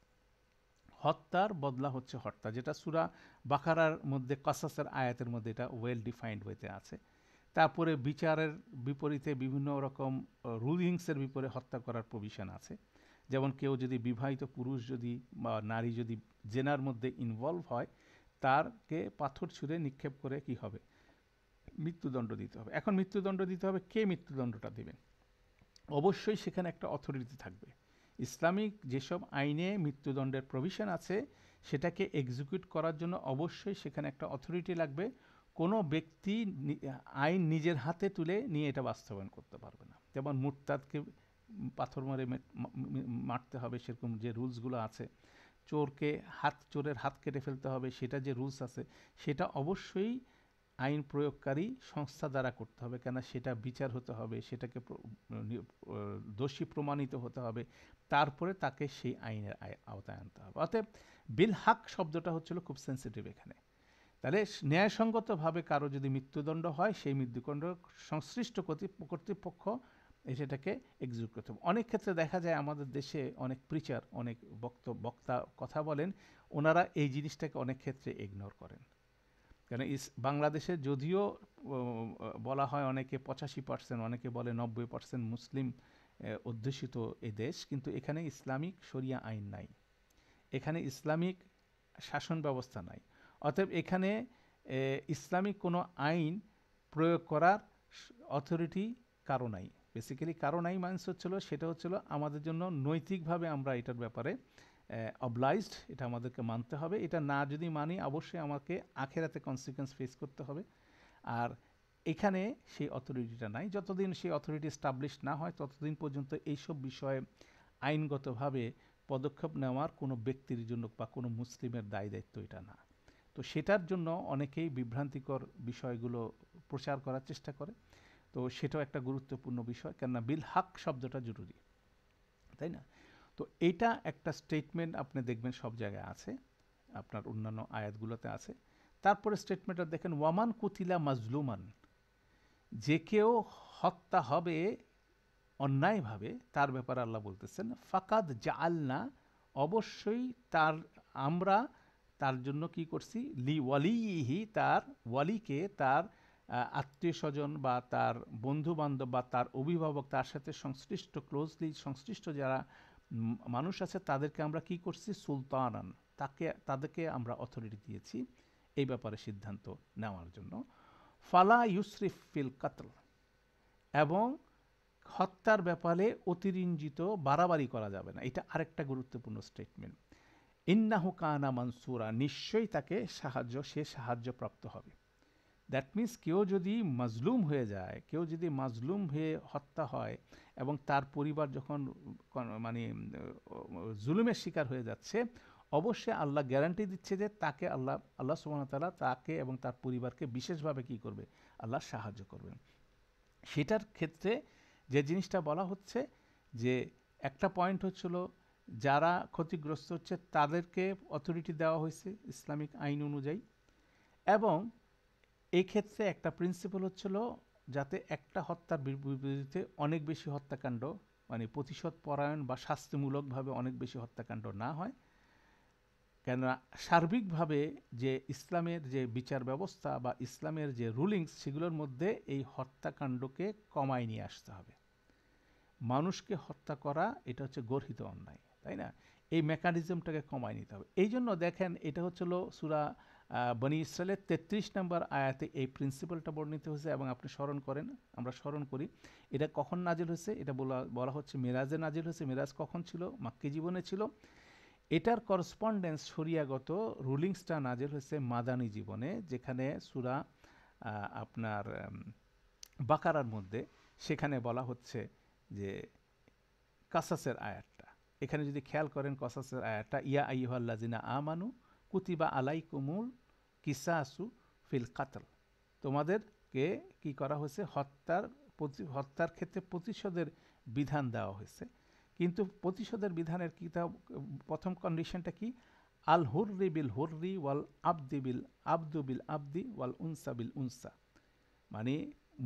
হত্যার বদলা হচ্ছে হত্যা, যেটা সূরা বাকারার মধ্যে কাসাসের আয়াতের মধ্যে এটা ওয়েল ডিফাইন্ড হইতে আছে। তারপরে বিচারের বিপরীতে বিভিন্ন রকম রুলিংসের বিপরীতে হত্যা করার প্রভিশন আছে। যেমন কেউ যদি বিবাহিত পুরুষ যদি বা নারী যদি জেনার মধ্যে ইনভলভ হয়, তারকে পাথর ছুঁড়ে নিক্ষেপ করে কি হবে, মৃত্যুদণ্ড দিতে হবে। এখন মৃত্যুদণ্ড দিতে হবে, কে মৃত্যুদণ্ডটা দেবেন? অবশ্যই সেখানে একটা অথরিটি থাকবে। ইসলামিক যেসব আইনে মৃত্যুদণ্ডের প্রভিশন আছে সেটাকে এক্সিকিউট করার জন্য অবশ্যই সেখানে একটা অথরিটি লাগবে। কোনো ব্যক্তি আইন নিজের হাতে তুলে নিয়ে এটা বাস্তবায়ন করতে পারবে না। যেমন মুরতাদকে পাথর মারে মারতে হবে, সেরকম যে রুলসগুলো আছে, চোরের হাত কেটে ফেলতে হবে, সেটা যে রুলস আছে সেটা অবশ্যই আইন প্রয়োগকারী সংস্থা দ্বারা করতে হবে, কেন সেটা বিচার হতে হবে, সেটাকে দোষী প্রমাণিত হতে হবে, তারপরে তাকে সেই আইনের আওতায় আনতে হবে। অতএব বিল হক শব্দটা হচ্ছিল খুব সেন্সিটিভ এখানে। তাহলে ন্যায়সঙ্গতভাবে কারো যদি মৃত্যুদণ্ড হয়, সেই মৃত্যুদণ্ড সংশ্লিষ্ট কর্তৃপক্ষ সেটাকে এক্সিকিউট করতে হবে। অনেক ক্ষেত্রে দেখা যায় আমাদের দেশে অনেক প্রিচার, অনেক বক্তা কথা বলেন, ওনারা এই জিনিসটাকে অনেক ক্ষেত্রে ইগনোর করেন। কেন বাংলাদেশে যদিও বলা হয় অনেকে 85%, অনেকে বলে 90% মুসলিম অধ্যুষিত এই দেশ, কিন্তু এখানে ইসলামিক শরিয়া আইন নাই, এখানে ইসলামিক শাসন ব্যবস্থা নাই। অতএব এখানে ইসলামিক কোনো আইন প্রয়োগ করার অথরিটি কারো নাই। বেসিক্যালি কারো নাই মাইন্স হচ্ছিল, সেটা হচ্ছিল আমাদের জন্য নৈতিকভাবে আমরা এটার ব্যাপারে অবলাইজড, এটা আমাদেরকে মানতে হবে। এটা না যদি মানি অবশ্যই আমাকে আখেরাতে কনসিকুয়েন্স ফেস করতে হবে। আর এখানে সেই অথরিটিটা নাই। যতদিন সেই অথরিটি এস্টাবলিশ না হয় ততদিন পর্যন্ত এইসব বিষয়ে আইনগতভাবে পদক্ষেপ নেওয়ার কোনো ব্যক্তির জন্য বা কোনো মুসলিমের দায়িত্ব এটা না। তো সেটার জন্য অনেকেই বিভ্রান্তিকর বিষয়গুলো প্রচার করার চেষ্টা করে। তো সেটাও একটা গুরুত্বপূর্ণ বিষয়, কেননা বিল হক শব্দটা জরুরি। তাই না? তো এইটা একটা স্টেটমেন্ট আপনি দেখবেন সব জায়গায় আছে, আপনার অন্যান্য আয়াতগুলোতে আছে। তারপরে স্টেটমেন্টটা দেখেন, ওয়ামান কুতিলা মাজলুমান, যে কেউ হত্যা হবে অন্যায়ভাবে, তার ব্যাপারে আল্লাহ বলতেছেন ফাকাদ জাআলনা, অবশ্যই তার আমরা তার জন্য কি করছি, লি ওয়ালিহি, তার ওয়ালিকে, তার আত্মীয় স্বজন বা তার বন্ধু বান্ধব বা তার অভিভাবক, তার সাথে সংশ্লিষ্ট ক্লোজলি সংশ্লিষ্ট যারা মানুষ আছে, তাদেরকে আমরা কি করছি, সুলতানান, তাদেরকে আমরা অথরিটি দিয়েছি এই ব্যাপারে সিদ্ধান্ত নেওয়ার জন্য। ফালা ইউসরিফ ফিল কাতল, এবং হত্যার ব্যাপারে অতিরঞ্জিত বাড়াবাড়ি করা যাবে না। এটা আরেকটা গুরুত্বপূর্ণ স্টেটমেন্ট। ইন্নাহু কানা মানসুরা, নিশ্চয়ই তাকে সে সাহায্যপ্রাপ্ত হবে। দ্যাট মিন্স কেউ যদি মাজলুম হয়ে যায়, কেউ যদি মাজলুম হয়ে হত্যা হয় এবং তার পরিবার যখন মানে জুলুমের শিকার হয়ে যাচ্ছে, অবশ্যই আল্লাহ গ্যারান্টি দিচ্ছে যে তাকে আল্লাহ সুবহানাহু ওয়া তাআলা তাকে এবং তার পরিবারকে বিশেষভাবে কি করবে, আল্লাহ সাহায্য করবেন। সেটার ক্ষেত্রে যে জিনিসটা বলা হচ্ছে যে একটা পয়েন্ট হচ্ছিল, যারা ক্ষতিগ্রস্ত হচ্ছে তাদেরকে অথরিটি দেওয়া হয়েছে ইসলামিক আইন অনুযায়ী, এবং এই ক্ষেত্রে একটা প্রিন্সিপাল হচ্ছিল যাতে একটা হত্যার বিপরীতে অনেক বেশি হত্যাকাণ্ড, মানে প্রতিশোধ পরায়ণ বা শাস্তিমূলকভাবে অনেক বেশি হত্যাকাণ্ড না হয়। কেননা সার্বিকভাবে যে ইসলামের যে বিচার ব্যবস্থা বা ইসলামের যে রুলিংস, সেগুলোর মধ্যে এই হত্যাকাণ্ডকে কমায় নিয়ে আসতে হবে। মানুষকে হত্যা করা এটা হচ্ছে গর্হিত অন্যায়, তাই না? এই মেকানিজমটাকে কমায় নিতে হবে। এই জন্য দেখেন, এটা হচ্ছিল সূরা বনী ইসরাইলের 33 নম্বর আয়াতে এই প্রিন্সিপালটা বর্ণিত হয়েছে। এবং আপনি স্মরণ করেন, আমরা স্মরণ করি, এটা কখন নাজিল হয়েছে, এটা বলা হচ্ছে মেরাজে নাজিল হয়েছে। মেরাজ কখন ছিল? মাক্কি জীবনে ছিল। এটার করসপন্ডেন্স শরিয়াগত রুলিংসটা নাজিল হয়েছে মাদানী জীবনে, যেখানে সূরা আপনার বাকারার মধ্যে সেখানে বলা হচ্ছে যে কাসাসের আয়াতটা, এখানে যদি খেয়াল করেন কসাসের আয়াতটা, ইয়া আইয়ুহাল্লাযিনা আমানু কুতিবা আলাইকুমুল কিসাসু ফিল কাতল, তোমাদেরকে কি করা হয়েছে, হত্যার ক্ষেত্রে প্রতিশোধের বিধান দেওয়া হয়েছে। কিন্তু প্রতিশোধের বিধানের প্রথম কন্ডিশনটা কি, আল হুররি বিল হুররি ওয়াল আবদু বিল আবদি ওয়াল উনসা বিল উনসা, মানে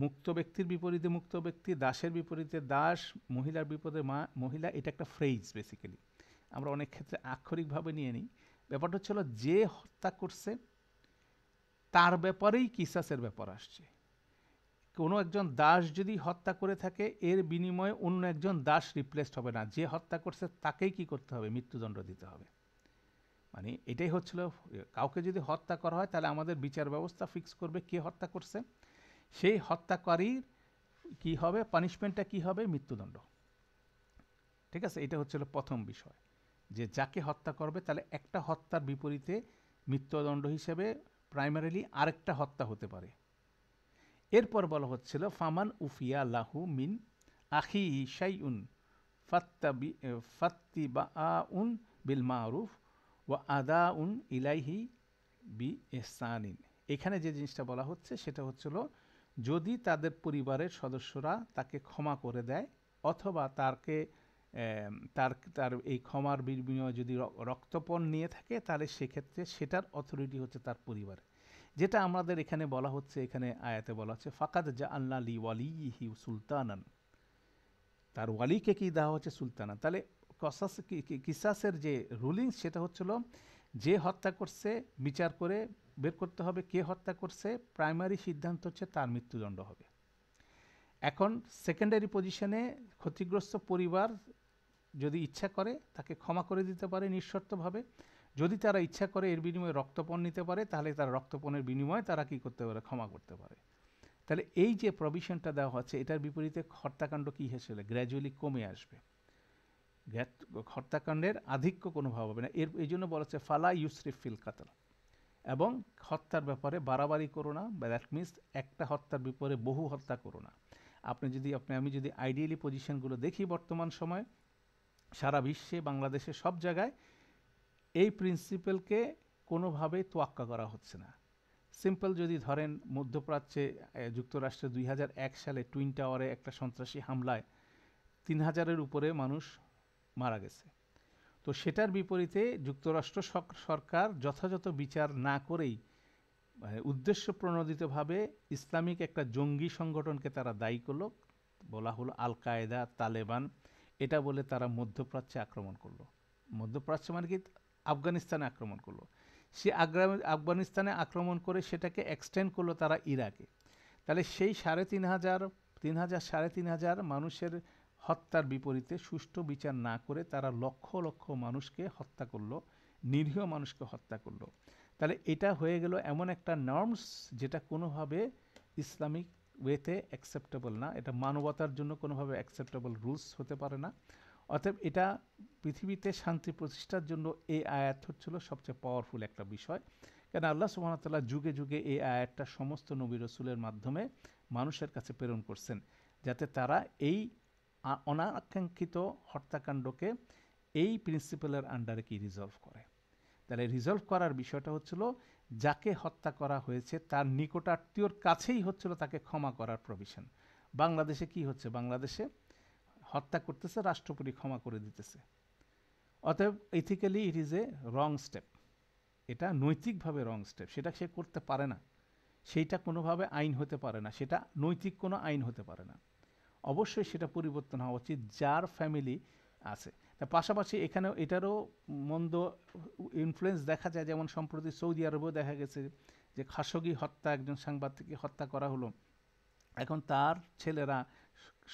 মুক্ত ব্যক্তির বিপরীতে মুক্ত ব্যক্তি, দাসের বিপরীতে দাস, মহিলার বিপরীতে মহিলা। এটা একটা ফ্রেজ বেসিক্যালি, আমরা অনেক ক্ষেত্রে আক্ষরিকভাবে নিয়ে নিই। ব্যাপারটা হচ্ছিল যে হত্যা করছে তার ব্যাপারেই কিসাসের ব্যাপার আসছে। কোনো একজন দাস যদি হত্যা করে থাকে, এর বিনিময়ে অন্য একজন দাস রিপ্লেসড হবে না, যে হত্যা করছে তাকেই কি করতে হবে, মৃত্যুদণ্ড দিতে হবে। মানে এটাই হচ্ছিল, কাউকে যদি হত্যা করা হয় তাহলে আমাদের বিচার ব্যবস্থা ফিক্স করবে কে হত্যা করছে, সেই হত্যাকারীর কি হবে, পানিশমেন্টটা কি হবে, মৃত্যুদণ্ড। ঠিক আছে, এটা হচ্ছিল প্রথম বিষয়, যে যাকে হত্যা করবে তাহলে একটা হত্যার বিপরীতে মৃত্যুদণ্ড হিসেবে প্রাইমারিলি আরেকটা হত্যা হতে পারে। এরপর বলা হচ্ছিল ফামান উফিয়া লাহু মিন আখি শাইউন ফাত্তিবাউন বিল মারুফ ওয়া আদাউন ইলাইহি বি ইহসানিন। এখানে যে জিনিসটা বলা হচ্ছে সেটা হচ্ছিল, যদি তাদের পরিবারের সদস্যরা তাকে ক্ষমা করে দেয়, অথবা তার এই ক্ষমার বিনিময়ে যদি রক্তপণ নিয়ে থাকে, তাহলে সেক্ষেত্রে সেটার অথরিটি হচ্ছে তার পরিবার। যেটা আমাদের এখানে বলা হচ্ছে, এখানে আয়াতে বলা হচ্ছে ফাকাদ জাআলনা লি ওয়ালিহি সুলতানান, তার ওয়ালিকে কি দেওয়া হচ্ছে, সুলতানা। তাহলে কিসাসের যে রুলিং সেটা হচ্ছিল, যে হত্যা করছে বিচার করে বের করতে হবে কে হত্যা করছে, প্রাইমারি সিদ্ধান্ত হচ্ছে তার মৃত্যুদণ্ড হবে। এখন সেকেন্ডারি পজিশনে ক্ষতিগ্রস্ত পরিবার যদি ইচ্ছা করে তাকে ক্ষমা করে দিতে পারে নিঃশর্তভাবে, যদি তারা ইচ্ছা করে এর বিনিময়ে রক্তপণ নিতে পারে, তাহলে তারা রক্তপণের বিনিময়ে তারা কি করতে পারে, ক্ষমা করতে পারে। তাহলে এই যে প্রভিশনটা দেওয়া হচ্ছে, এটার বিপরীতে হত্যাকাণ্ড কি হিসেবে গ্র্যাজুয়ালি কমে আসবে, হত্যাকাণ্ডের আধিক্য কোনোভাবে হবে না। এই জন্য বলা হচ্ছে ফালা ইউসরিফ ফিল কাতল, এবং হত্যার ব্যাপারে বাড়াবাড়ি করো না, বা দ্যাট মিনস একটা হত্যার বিপরীতে বহু হত্যা করো না। আমি যদি আইডিয়ালি পজিশনগুলো দেখি বর্তমান সময় সারা বিশ্বে, বাংলাদেশে, সব জায়গায় এই প্রিন্সিপালকে কোনোভাবেই তোয়াক্কা করা হচ্ছে না। সিম্পল যদি ধরেন, মধ্যপ্রাচ্যে যুক্তরাষ্ট্রে 2001 সালে টুইন টাওয়ারে একটা সন্ত্রাসী হামলায় 3000-এর উপরে মানুষ মারা গেছে। তো সেটার বিপরীতে যুক্তরাষ্ট্র সরকার যথাযথ বিচার না করেই উদ্দেশ্য প্রণোদিতভাবে ইসলামিক একটা জঙ্গি সংগঠনকে তারা দায়ী করলো, বলা হলো আল কায়েদা, তালেবান, এটা বলে তারা মধ্যপ্রাচ্যে আক্রমণ করলো। মধ্যপ্রাচ্য মানে কি, আফগানিস্তানে আক্রমণ করলো। সে আফগানিস্তানে আক্রমণ করে সেটাকে এক্সটেন্ড করলো তারা ইরাকে। তাহলে সেই ৩,৫০০ মানুষের হত্যার বিপরীতে সুষ্ঠু বিচার না করে তারা লক্ষ লক্ষ মানুষকে হত্যা করলো, নিরীহ মানুষকে হত্যা করলো। তাহলে এটা হয়ে গেল এমন একটা নর্মস যেটা কোনোভাবে ইসলামিক ওয়েতে অ্যাকসেপ্টেবল না, এটা মানবতার জন্য কোনোভাবে অ্যাকসেপ্টেবল রুলস হতে পারে না। অতএব এটা পৃথিবীতে শান্তি প্রতিষ্ঠার জন্য এই আয়াত হচ্ছিল সবচেয়ে পাওয়ারফুল একটা বিষয়। কেন আল্লাহ সুবহানাহু ওয়া তাআলা যুগে যুগে এই আয়াতটা সমস্ত নবী রাসূলের মাধ্যমে মানুষের কাছে প্রেরণ করছেন, যাতে তারা এই অনাকাঙ্ক্ষিত হত্যাকাণ্ডকে এই প্রিন্সিপালের আন্ডারে কি রিজলভ করে। তাহলে রিজলভ করার বিষয়টা হচ্ছিল যাকে হত্যা করা হয়েছে তার নিকটাত্মীয়র কাছেই হচ্ছিল তাকে ক্ষমা করার প্রভিশন। বাংলাদেশে কি হচ্ছে, বাংলাদেশে হত্যা করতেছে, রাষ্ট্রপতি ক্ষমা করে দিতেছে। অতএব ethically it is a wrong step, এটা নৈতিকভাবে রং স্টেপ, সেটা সে করতে পারে না, সেইটা কোনোভাবে আইন হতে পারে না, সেটা নৈতিক কোনো আইন হতে পারে না। অবশ্যই সেটা পরিবর্তন হওয়া উচিত যার ফ্যামিলি আছে। তার পাশাপাশি এখানেও এটারও মন্দ ইনফ্লুয়েন্স দেখা যায়, যেমন সম্প্রতি সৌদি আরবেও দেখা গেছে যে খাশোগি হত্যা, একজন সাংবাদিককে হত্যা করা হলো, এখন তার ছেলেরা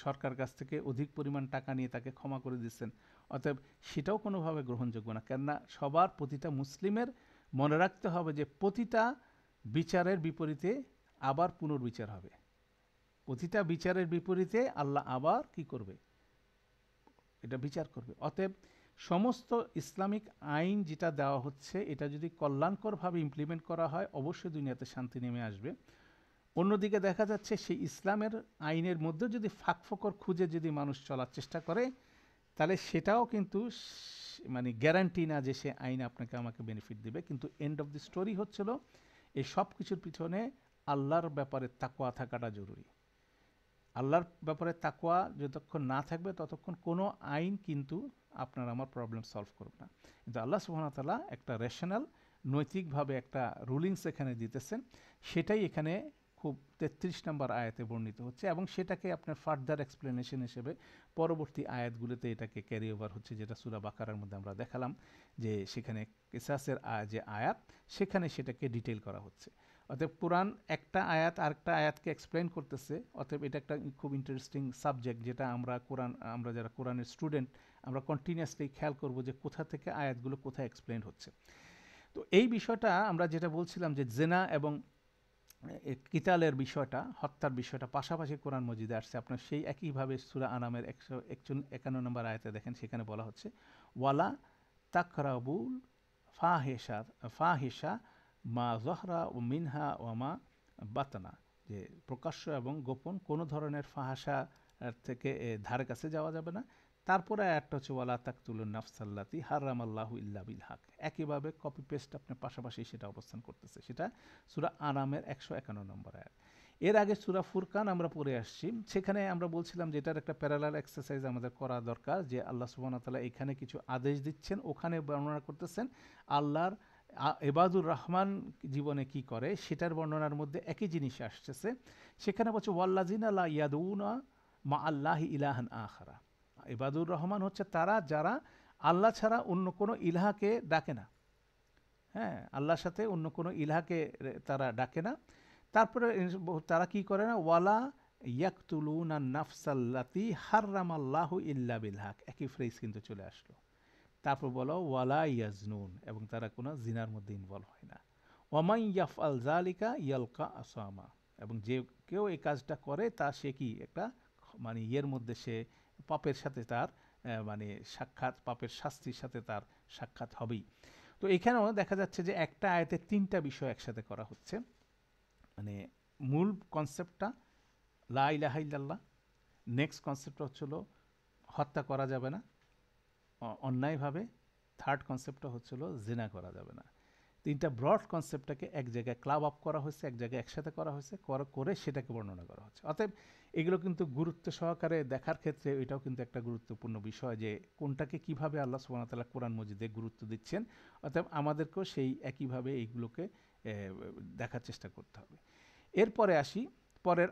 সরকার কাছ থেকে অধিক পরিমাণ টাকা নিয়ে তাকে ক্ষমা করে দিচ্ছেন। অতএব সেটাও কোনোভাবে গ্রহণযোগ্য না, কেননা সবার প্রতিটা মুসলিমের মনে রাখতে হবে যে প্রতিটা বিচারের বিপরীতে আবার পুনর্বিচার হবে, প্রতিটা বিচারের বিপরীতে আল্লাহ আবার কি করবে, এটা বিচার করবে। অতএব সমস্ত ইসলামিক আইন যেটা দেওয়া হচ্ছে এটা যদি কল্যাণকরভাবে ইমপ্লিমেন্ট করা হয় অবশ্যই দুনিয়াতে শান্তি নেমে আসবে। অন্যদিকে দেখা যাচ্ছে সেই ইসলামের আইনের মধ্যে যদি ফাঁকফোকর খুঁজে যদি মানুষ চলার চেষ্টা করে, তাহলে সেটাও কিন্তু মানে গ্যারান্টি না যে সে আইন আপনাকে আমাকে বেনিফিট দেবে। কিন্তু এন্ড অফ দি স্টোরি হচ্ছিল এই সব কিছুর পিছনে আল্লাহর ব্যাপারে তাকওয়া থাকাটা জরুরি। আল্লাহর ব্যাপারে তাকওয়া যতক্ষণ না থাকবে ততক্ষণ কোনো আইন কিন্তু আপনার আমার প্রবলেম সলভ করবে না। কিন্তু আল্লাহ সুবহানাহু ওয়া তাআলা একটা রেশনাল নৈতিকভাবে একটা রুলিংস এখানে দিতেছেন, সেটাই এখানে খুব ৩৩ নম্বর আয়াতে বর্ণিত হচ্ছে, এবং সেটাকে আপনার ফার্দার এক্সপ্লেনেশন হিসেবে পরবর্তী আয়াতগুলোতে এটাকে ক্যারি ওভার হচ্ছে, যেটা সূরা বাকারার মধ্যে আমরা দেখালাম যে সেখানে কিসাসের যে আয়াত সেখানে সেটাকে ডিটেইল করা হচ্ছে। অতএব কোরআন একটা আয়াত আরেকটা আয়াতকে এক্সপ্লেন করতেছে। অতএব এটা একটা খুব ইন্টারেস্টিং সাবজেক্ট, যেটা আমরা যারা কোরআনের স্টুডেন্ট আমরা কন্টিনিউয়াসলি খেয়াল করব যে কোথা থেকে আয়াতগুলো কোথায় এক্সপ্লেন হচ্ছে। তো এই বিষয়টা আমরা যেটা বলছিলাম যে জেনা এবং কিতালের বিষয়টা, হত্যার বিষয়টা পাশাপাশি কোরআন মজিদে আসছে। আপনার সেই একইভাবে সূরা আনামের 151 নম্বর আয়াতে দেখেন, সেখানে বলা হচ্ছে ওয়ালা তাকরাবুল ফাহিশা মা জহরা ও মিনহা ও মা বাতনা, যে প্রকাশ্য এবং গোপন কোনো ধরনের ফাহাসা থেকে ধারে কাছে যাওয়া যাবে না। তারপরে আয়াতটা হচ্ছে ওয়ালা তাকতুলুন নাফসাল্লাতি হারামাল্লাহু ইল্লা বিল হক, একইভাবে কপি পেস্ট আপনার পাশাপাশি সেটা অবস্থান করতেছে। সেটা সূরা আনামের 151 নম্বর আয়াত। এর আগে সূরা ফুরকান আমরা পড়ে আসছি, সেখানে আমরা বলছিলাম যে এটার একটা প্যারালাল এক্সারসাইজ আমাদের করা দরকার, যে আল্লাহ সুবহানাহু ওয়া তাআলা এখানে কিছু আদেশ দিচ্ছেন, ওখানে বর্ণনা করতেছেন আল্লাহর ইবাদুর রহমান জীবনে কি করে, সেটার বর্ণনার মধ্যে একই জিনিস আসতেছে। সেখানে বলছে ওয়াল্লাযিনা লা ইয়াদুনা মা আল্লাহি ইলাহান আখারা, ইবাদুর রহমান হচ্ছে তারা যারা আল্লাহ ছাড়া অন্য কোনো ইলাহাকে ডাকে না। হ্যাঁ, আল্লাহর সাথে অন্য কোনো ইলাহাকে তারা ডাকে না। তারপরে তারা কি করে না, ওয়ালা ইয়াকতুলুনা নাফসাল্লাতি হাররামাল্লাহু ইল্লা বিল হক, একই ফ্রেজ কিন্তু চলে আসলো। তারপর বলো ওয়ালা ইয়াজনুন, এবং তারা কোনো জিনার মধ্যে ইনভলভ হয় না। ওয়ামান ইয়াফআল যালিকা ইয়ালকা আসামা, এবং যে কেউ এই কাজটা করে তা সে কি একটা মানে ইয়ের মধ্যে সে পাপের সাথে তার মানে সাক্ষাৎ, পাপের শাস্তির সাথে তার সাক্ষাৎ হবেই। তো এখানেও দেখা যাচ্ছে যে একটা আয়াতে তিনটা বিষয় একসাথে করা হচ্ছে। মানে মূল কনসেপ্টটা লা ইলাহা ইল্লাল্লাহ, নেক্সট কনসেপ্টটা হচ্ছিল হত্যা করা যাবে না অন্যায়ভাবে, থার্ড কনসেপ্টটা হচ্ছিল জিনা করা যাবে না। তিনটা ব্রড কনসেপ্টটাকে এক জায়গায় ক্লাব আপ করা হয়েছে, এক জায়গায় একসাথে করা হয়েছে, করে সেটাকে বর্ণনা করা হচ্ছে। অতএব এগুলো কিন্তু গুরুত্ব সহকারে দেখার ক্ষেত্রে এটাও কিন্তু একটা গুরুত্বপূর্ণ বিষয় যে কোনটাকে কিভাবে আল্লাহ সুবহানাহু ওয়া তাআলা কোরআন মজিদে গুরুত্ব দিচ্ছেন। অতএব আমাদেরকেও সেই একইভাবে এইগুলোকে দেখার চেষ্টা করতে হবে। এরপরে আসি, পরের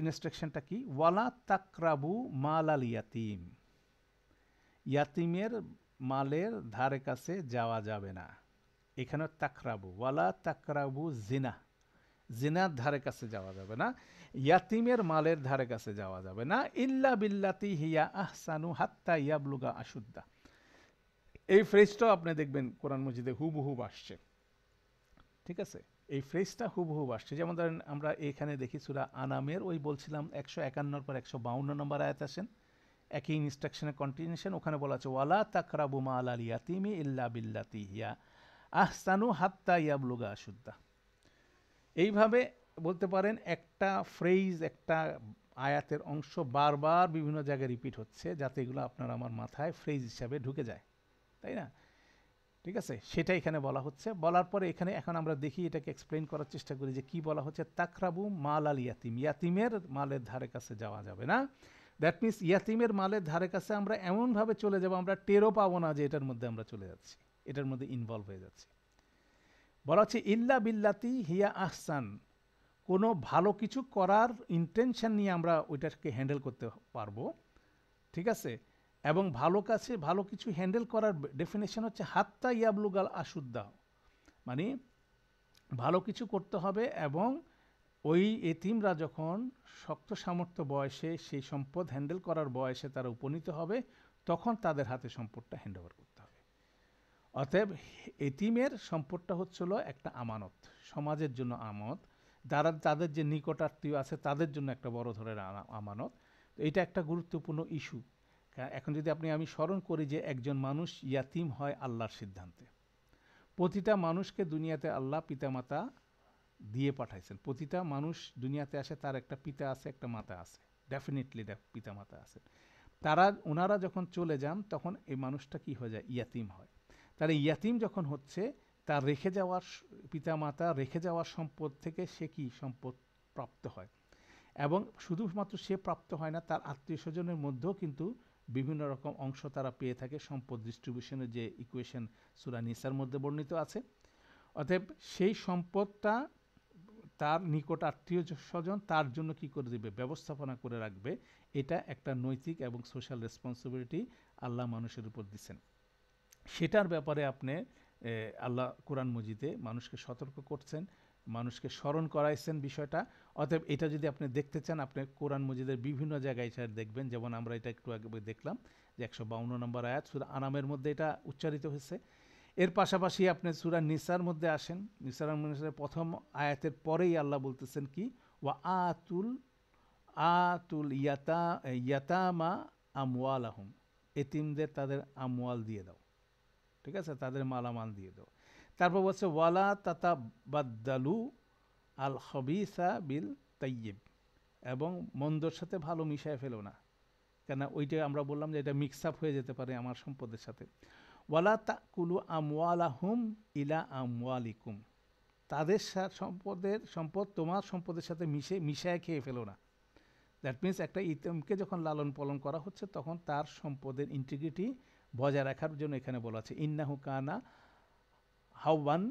ইনস্ট্রাকশনটা কি, ওয়ালা তাকরাবু মাল আল ইয়াতিম, ইয়াতিমের মালের ধারে কাছে যাওয়া যাবে না। এখানে তাকরাবু, ওয়ালা তাকরাবু জিনা, জিনার ধারে কাছে যাওয়া যাবে না, ইয়াতিমের মালের ধারে কাছে যাওয়া যাবে না, ইল্লা বিল্লাতি হিয়া আহসানু হাত্তা ইয়াবলুগা আশুদ্দা। এই ফ্রেজটাও আপনি দেখবেন কোরআন মজিদে হুবহুব আসছে, ঠিক আছে? এই ফ্রেজটা হুবহুব আসছে। যেমন ধরেন আমরা এখানে দেখি সূরা আনামের ওই বলছিলাম 151 পর 152 নম্বর আয়াত আসেন, একই ইনস্ট্রাকশনের কন্টিনিউশন। ওখানে বলা আছে ওয়ালা তাকরাবু মাল আল ইয়াতিমি ইল্লা বিল্লাতি হিয়া আহসানু হাত্তা ইয়াবলুগা আশুদ্দা। এইভাবে বলতে পারেন একটা ফ্রেজ, একটা আয়াতের অংশ বারবার বিভিন্ন জায়গায় রিপিট হচ্ছে, যাতে এগুলো আপনার আমার মাথায় ফ্রেজ হিসাবে ঢুকে যায়, তাই না? ঠিক আছে, সেটা এখানে বলা হচ্ছে। বলার পরে এখানে এখন আমরা দেখি, এটাকে এক্সপ্লেইন করার চেষ্টা করি যে কি বলা হচ্ছে। তাকরাবু মাল আল ইয়াতিম, ইয়াতিমের মালের ধারে কাছে যাওয়া যাবে না। দ্যাট মিনস ইয়াতিমের মালের ধারে কাছে আমরা এমনভাবে চলে যাব আমরা টেরও পাবো না যে এটার মধ্যে আমরা চলে যাচ্ছি, এটার মধ্যে ইনভলভ হয়ে যাচ্ছি। বলা হচ্ছে ইল্লা বিল্লাতি হিয়া আহসান, কোনো ভালো কিছু করার ইন্টেনশন নিয়ে আমরা ওইটাকে হ্যান্ডেল করতে পারবো, ঠিক আছে? এবং ভালো কিছু হ্যান্ডেল করার ডেফিনেশন হচ্ছে হাত্তা ইয়াবলুগাল আশুদ্দা, মানে ভালো কিছু করতে হবে এবং ওই এতিমরা যখন শক্ত সামর্থ্য বয়সে সেই সম্পদ হ্যান্ডেল করার বয়সে তারা উপনীত হবে, তখন তাদের হাতে সম্পদটা হ্যান্ড ওভার করতে হবে। অতএব এতিমের সম্পদটা হচ্ছিল একটা আমানত, সমাজের জন্য আমানত, তাদের যে নিকটাত্মীয় আছে তাদের জন্য একটা বড় ধরনের আমানত। তো এটা একটা গুরুত্বপূর্ণ ইস্যু। এখন যদি আমি স্মরণ করি যে একজন মানুষ ইয়াতিম হয় আল্লাহর সিদ্ধান্তে। প্রতিটা মানুষকে দুনিয়াতে আল্লাহ পিতামাতা দিয়ে পাঠাইছেন। প্রতিটা মানুষ দুনিয়াতে আসে, তার একটা পিতা আছে, একটা মাতা আছে, ডেফিনেটলি পিতা মাতা আছে। ওনারা যখন চলে যান তখন এই মানুষটা কি হয়ে যায়, ইয়াতিম হয়। তাহলে ইয়াতিম যখন হচ্ছে, তার পিতামাতা রেখে যাওয়ার সম্পদ থেকে সে কি সম্পদ প্রাপ্ত হয়, এবং শুধুমাত্র সে প্রাপ্ত হয় না, তার আত্মীয় স্বজনের মধ্যেও কিন্তু বিভিন্ন রকম অংশ তারা পেয়ে থাকে। সম্পদ ডিস্ট্রিবিউশনের যে ইকুয়েশন সূরা নিসার মধ্যে বর্ণিত আছে। অতএব সেই সম্পদটা তার নিকট আত্মীয় স্বজন তার জন্য কি করে দেবে, ব্যবস্থাপনা করে রাখবে। এটা একটা নৈতিক এবং সোশ্যাল রেসপন্সিবিলিটি আল্লাহ মানুষের উপর দিচ্ছেন। সেটার ব্যাপারে আপনি আল্লাহ কোরআন মজিদে মানুষকে সতর্ক করছেন, মানুষকে স্মরণ করাইছেন বিষয়টা। অতএব এটা যদি আপনি দেখতে চান, আপনি কোরআন মজিদের বিভিন্ন জায়গায় এটা দেখবেন। যেমন আমরা এটা একটু আগে দেখলাম যে 152 নম্বর আয়াত সূরা আনামের মধ্যে এটা উচ্চারিত হয়েছে। এর পাশাপাশি আপনি সূরা নিসার মধ্যে আসেন, নিসার প্রথম আয়াতের পরেই আল্লাহ বলতেছেন কি, ওয়া আতুল ইয়াতামা আমওয়ালাহুম, এতিমদের তাদের আমওয়াল দিয়ে দাও, ঠিক আছে, তাদের মালামাল দিয়ে দাও। তারপর বলছে ওয়ালা তাতাবাদ্দালু আল খবিসা বিল তাইয়িব, এবং মন্দর সাথে ভালো মিশায় ফেলো না, কেন ওইটা আমরা বললাম যে এটা মিক্স আপ হয়ে যেতে পারে আমার সম্পদের সাথে। ওয়ালা তাকুলু আমওয়ালাহুম ইলা আমওয়ালিকুম, তাদের সম্পদ তোমার সম্পদের সাথে মিশায় খেয়ে ফেলো না। দ্যাট মিনস একটা ইতিমকে যখন লালন পালন করা হচ্ছে তখন তার সম্পদের ইন্টিগ্রিটি বজায় রাখার জন্য এখানে বলা আছে ইন্নাহু কানা হাওয়ান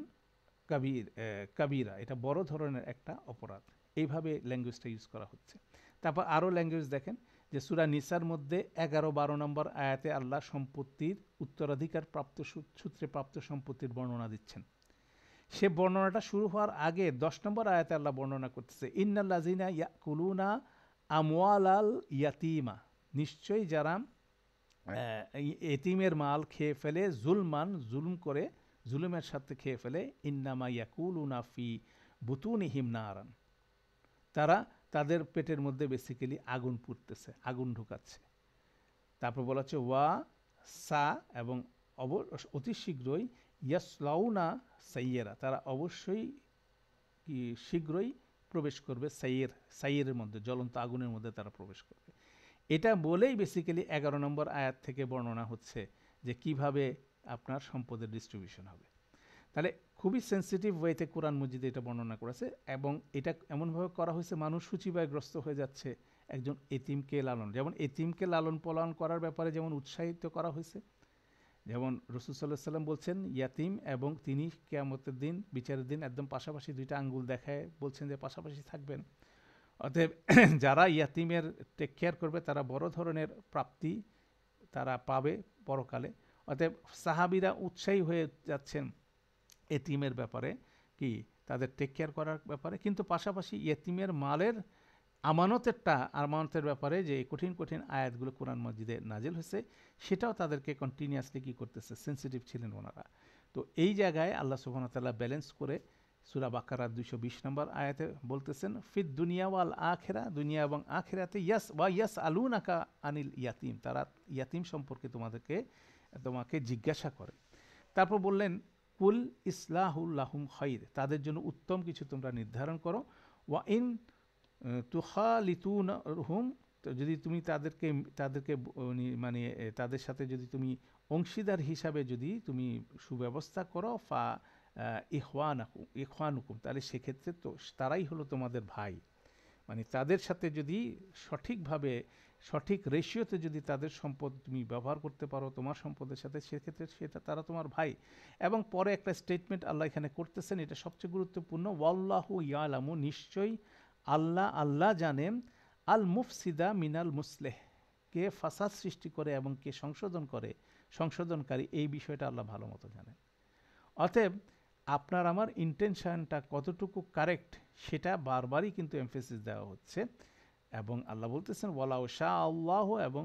কাবিরা, এটা বড় ধরনের একটা অপরাধ। এইভাবে ল্যাঙ্গুয়েজটা ইউজ করা হচ্ছে। তারপর আরও ল্যাঙ্গুয়েজ দেখেন যে সূরা নিসার মধ্যে 11-12 নম্বর আয়াতে আল্লাহ সম্পত্তির উত্তরাধিকার প্রাপ্ত সূত্রে প্রাপ্ত সম্পত্তির বর্ণনা দিচ্ছেন। সে বর্ণনাটা শুরু হওয়ার আগে 10 নম্বর আয়াতে আল্লাহ বর্ণনা করতেছে ইন্নাল্লাযিনা ইয়াকুলুনা আমওয়ালাল ইয়াতিমা, নিশ্চয়ই যারা এতিমের মাল খেয়ে ফেলে জুলুম করে, জুলুমের সাথে খেয়ে ফেলে, ইন্নামা ইয়াকুলুনা ফি বুতুনিহিম নারান, তারা তাদের পেটের মধ্যে বেসিক্যালি আগুন পুড়তেছে, আগুন ঢুকাচ্ছে। তারপর বলা হচ্ছে ওয়া সা, এবং অতি শীঘ্রই ইয়াসলাউনা সাইয়েরা, তারা অবশ্যই কি শীঘ্রই প্রবেশ করবে সাইয়েরের মধ্যে, জ্বলন্ত আগুনের মধ্যে তারা প্রবেশ করবে। এটা বলেই বেসিক্যালি 11 নম্বর আয়াত থেকে বর্ণনা হচ্ছে যে কিভাবে আপনার সম্পদের ডিস্ট্রিবিউশন হবে। তাহলে খুবই সেন্সিটিভ ওয়েতে কোরআন মজিদে এটা বর্ণনা করেছে, এবং এটা এমনভাবে করা হয়েছে মানুষ সূচিবায়গ্রস্ত হয়ে যাচ্ছে একজন এতিমকে লালন, যেমন এতিমকে লালন পালন করার ব্যাপারে যেমন উৎসাহিত করা হয়েছে, যেমন রাসূল সাল্লাল্লাহু আলাইহি ওয়াসাল্লাম বলছেন ইয়াতিম এবং তিনি কিয়ামতের দিন, বিচারের দিন একদম পাশাপাশি দুইটা আঙ্গুল দেখায় বলছেন যে পাশাপাশি থাকবেন। অতএব যারা ইয়াতিমের টেক কেয়ার করবে তারা বড় ধরনের প্রাপ্তি তারা পাবে পরকালে। অতএব সাহাবীরা উৎসাহী হয়ে যাচ্ছেন এতিমের ব্যাপারে, কি তাদের টেক কেয়ার করার ব্যাপারে, কিন্তু পাশাপাশি ইয়েতিমের মালের আমানতের ব্যাপারে যে কঠিন কঠিন আয়াতগুলো কোরআন মজিদে নাজিল হয়েছে সেটাও তাদেরকে কন্টিনিউয়াসলি কি করতেছে, সেন্সিটিভ ছিলেন ওনারা। তো এই জায়গায় আল্লাহ সুবহানাহু ওয়া তাআলা ব্যালেন্স করে সূরা বাকারার 220 নম্বর আয়াতে বলতেছেন ফিদ দুনিয়া ওয়াল আখিরা, দুনিয়া এবং আখিরাতে ইয়াস আলুনাকা আনিল ইয়াতিম, তারা ইয়াতিম সম্পর্কে তোমাকে জিজ্ঞাসা করে। তারপর বললেন কুল ইসলাহুল লাহুম খাইর, তাদের জন্য উত্তম কিছু তোমরা নির্ধারণ করো। ওয়া ইন তুখালিতুনহুম, যদি তুমি তাদেরকে মানে তাদের সাথে যদি তুমি অংশীদার হিসাবে যদি তুমি সুব্যবস্থা করো, ফা ইখওয়ানুকুম, তাহলে সেক্ষেত্রে তো তারাই হলো তোমাদের ভাই। মানে তাদের সাথে যদি সঠিকভাবে সঠিক রেশিওতে যদি তাদের সম্পদ তুমি ব্যবহার করতে পারো তোমার সম্পদের সাথে, সেক্ষেত্রে তারা তোমার ভাই। এবং পরে একটা স্টেটমেন্ট আল্লাহ এখানে করতেছেন, এটা সবচেয়ে গুরুত্বপূর্ণ, ওয়াল্লাহু ইয়ালামু, নিশ্চয়ই আল্লাহ জানেন, আল মুফসিদা মিনাল মুসলেহ, কে ফাসাদ সৃষ্টি করে এবং কে সংশোধনকারী, এই বিষয়টা আল্লাহ ভালো মতো জানেন। অতএব আপনার আমার ইন্টেনশনটা কতটুকু কারেক্ট সেটা বারবারই কিন্তু এমফেসিস দেওয়া হচ্ছে। এবং আল্লাহ বলতেছেন ওয়ালাউ শাআ আল্লাহ, এবং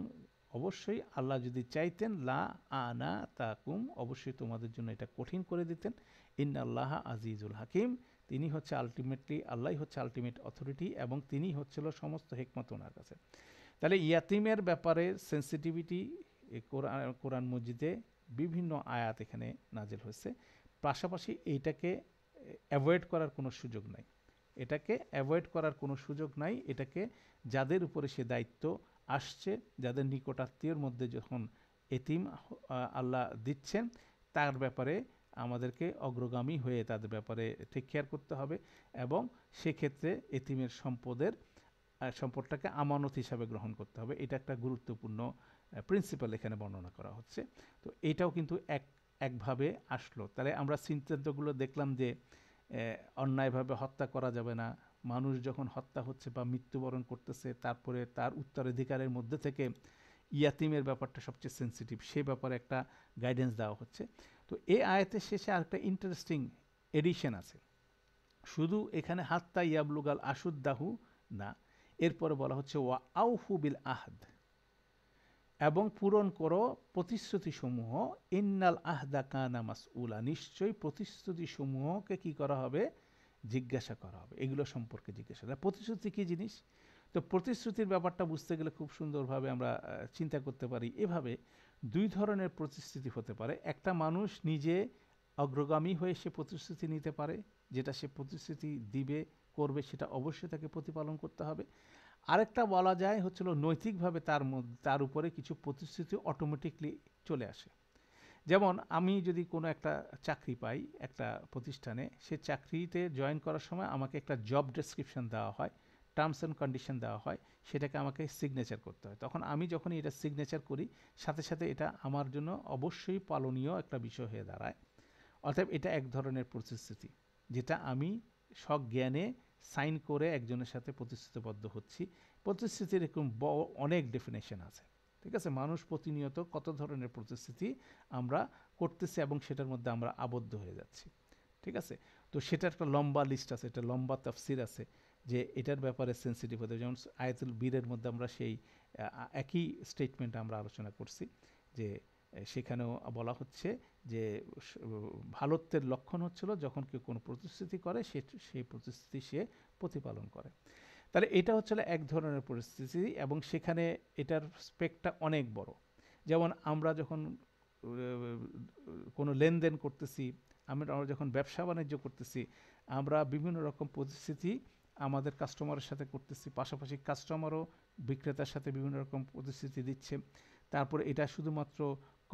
অবশ্যই আল্লাহ যদি চাইতেন লা আনা তাকুম, অবশ্যই তোমাদের জন্য এটা কঠিন করে দিতেন। ইন্নাল্লাহা আজিজুল হাকিম, তিনি হচ্ছে আল্লাহই হচ্ছে আলটিমেট অথরিটি, এবং তিনি হচ্ছিল সমস্ত হিকমত ওনার কাছে। তাহলে ইয়াতিমের ব্যাপারে সেন্সিটিভিটি কোরআন মজিদে বিভিন্ন আয়াত এখানে নাজিল হয়েছে। পাশাপাশি এইটাকে অ্যাভয়েড করার কোনো সুযোগ নাই, এটাকে যাদের উপরে সে দায়িত্ব আসছে, যাদের নিকটাত্মীয়র মধ্যে যখন এতিম আল্লাহ দিচ্ছেন, তার ব্যাপারে আমাদেরকে অগ্রগামী হয়ে তাদের ব্যাপারে টেক কেয়ার করতে হবে, এবং সেক্ষেত্রে এতিমের সম্পদটাকে আমানত হিসাবে গ্রহণ করতে হবে। এটা একটা গুরুত্বপূর্ণ প্রিন্সিপাল এখানে বর্ণনা করা হচ্ছে। তো এটাও কিন্তু একভাবে আসলো। তাহলে আমরা সিদ্ধান্তগুলো দেখলাম যে অন্যায়ভাবে হত্যা করা যাবে না, মানুষ যখন হত্যা হচ্ছে বা মৃত্যুবরণ করতেছে তারপরে তার উত্তরাধিকারের মধ্যে থেকে ইয়াতিমের ব্যাপারটা সবচেয়ে সেন্সিটিভ, সে ব্যাপারে একটা গাইডেন্স দেওয়া হচ্ছে। তো এই আয়াতের শেষে আরেকটা ইন্টারেস্টিং এডিশন আছে, শুধু এখানে হাত্তা ইয়াবলুগাল আশুদ্দাহু না, এরপরে বলা হচ্ছে ওয়া আউফু বিল আহদ, এবং পূরণ করো প্রতিশ্রুতিসমূহ, ইন্নাল আহদা কানা মাসউলা, নিশ্চয়ই প্রতিশ্রুতিসমূহকে কি করা হবে, জিজ্ঞাসা করা হবে, এগুলো সম্পর্কে জিজ্ঞাসা করা। প্রতিশ্রুতি কী জিনিস? তো প্রতিশ্রুতির ব্যাপারটা বুঝতে গেলে খুব সুন্দরভাবে আমরা চিন্তা করতে পারি এভাবে, দুই ধরনের প্রতিশ্রুতি হতে পারে। একটা মানুষ নিজে অগ্রগামী হয়ে সে প্রতিশ্রুতি নিতে পারে, যেটা সে প্রতিশ্রুতি করবে সেটা অবশ্যই তাকে প্রতিপালন করতে হবে। আরেকটা বলা যায় হচ্ছিল নৈতিকভাবে তার উপরে কিছু প্রতিশ্রুতি অটোমেটিকলি চলে আসে। যেমন আমি যদি কোনো একটা চাকরি পাই একটা প্রতিষ্ঠানে, সে চাকরিতে জয়েন করার সময় আমাকে একটা জব ডেসক্রিপশন দেওয়া হয়, টার্মস অ্যান্ড কন্ডিশন দেওয়া হয়, সেটাকে আমাকে সিগনেচার করতে হয়। তখন আমি যখনই এটা সিগনেচার করি, সাথে সাথে এটা আমার জন্য অবশ্যই পালনীয় একটা বিষয় হয়ে দাঁড়ায়। অতএব এটা এক ধরনের প্রতিশ্রুতি, যেটা আমি সজ্ঞানে সাইন করে একজনের সাথে প্রতিশ্রুতিবদ্ধ হচ্ছি। প্রতিশ্রুতির এরকম অনেক ডেফিনেশন আছে, ঠিক আছে? মানুষ প্রতিনিয়ত কত ধরনের প্রতিশ্রুতি আমরা করতেছি এবং সেটার মধ্যে আমরা আবদ্ধ হয়ে যাচ্ছি, ঠিক আছে? তো সেটার একটা লম্বা লিস্ট আছে, একটা লম্বা তাফসির আছে যে এটার ব্যাপারে সেন্সিটিভ হতে। যেমন আয়াতুল বীরের মধ্যে আমরা সেই একই স্টেটমেন্ট আমরা আলোচনা করছি, যে সেখানেও বলা হচ্ছে যে ভালোত্বের লক্ষণ হচ্ছিল যখন কেউ কোনো প্রতিশ্রুতি করে সেই প্রতিশ্রুতি সে প্রতিপালন করে। তাহলে এটা হচ্ছিল এক ধরনের পরিস্থিতি, এবং সেখানে এটার স্পেকটা অনেক বড়। যেমন আমরা যখন কোনো লেনদেন করতেছি, আমরা যখন ব্যবসা বাণিজ্য করতেছি, আমরা বিভিন্ন রকম প্রতিশ্রুতি আমাদের কাস্টমারের সাথে করতেছি, পাশাপাশি কাস্টমারও বিক্রেতার সাথে বিভিন্ন রকম প্রতিশ্রুতি দিচ্ছে। তারপরে এটা শুধুমাত্র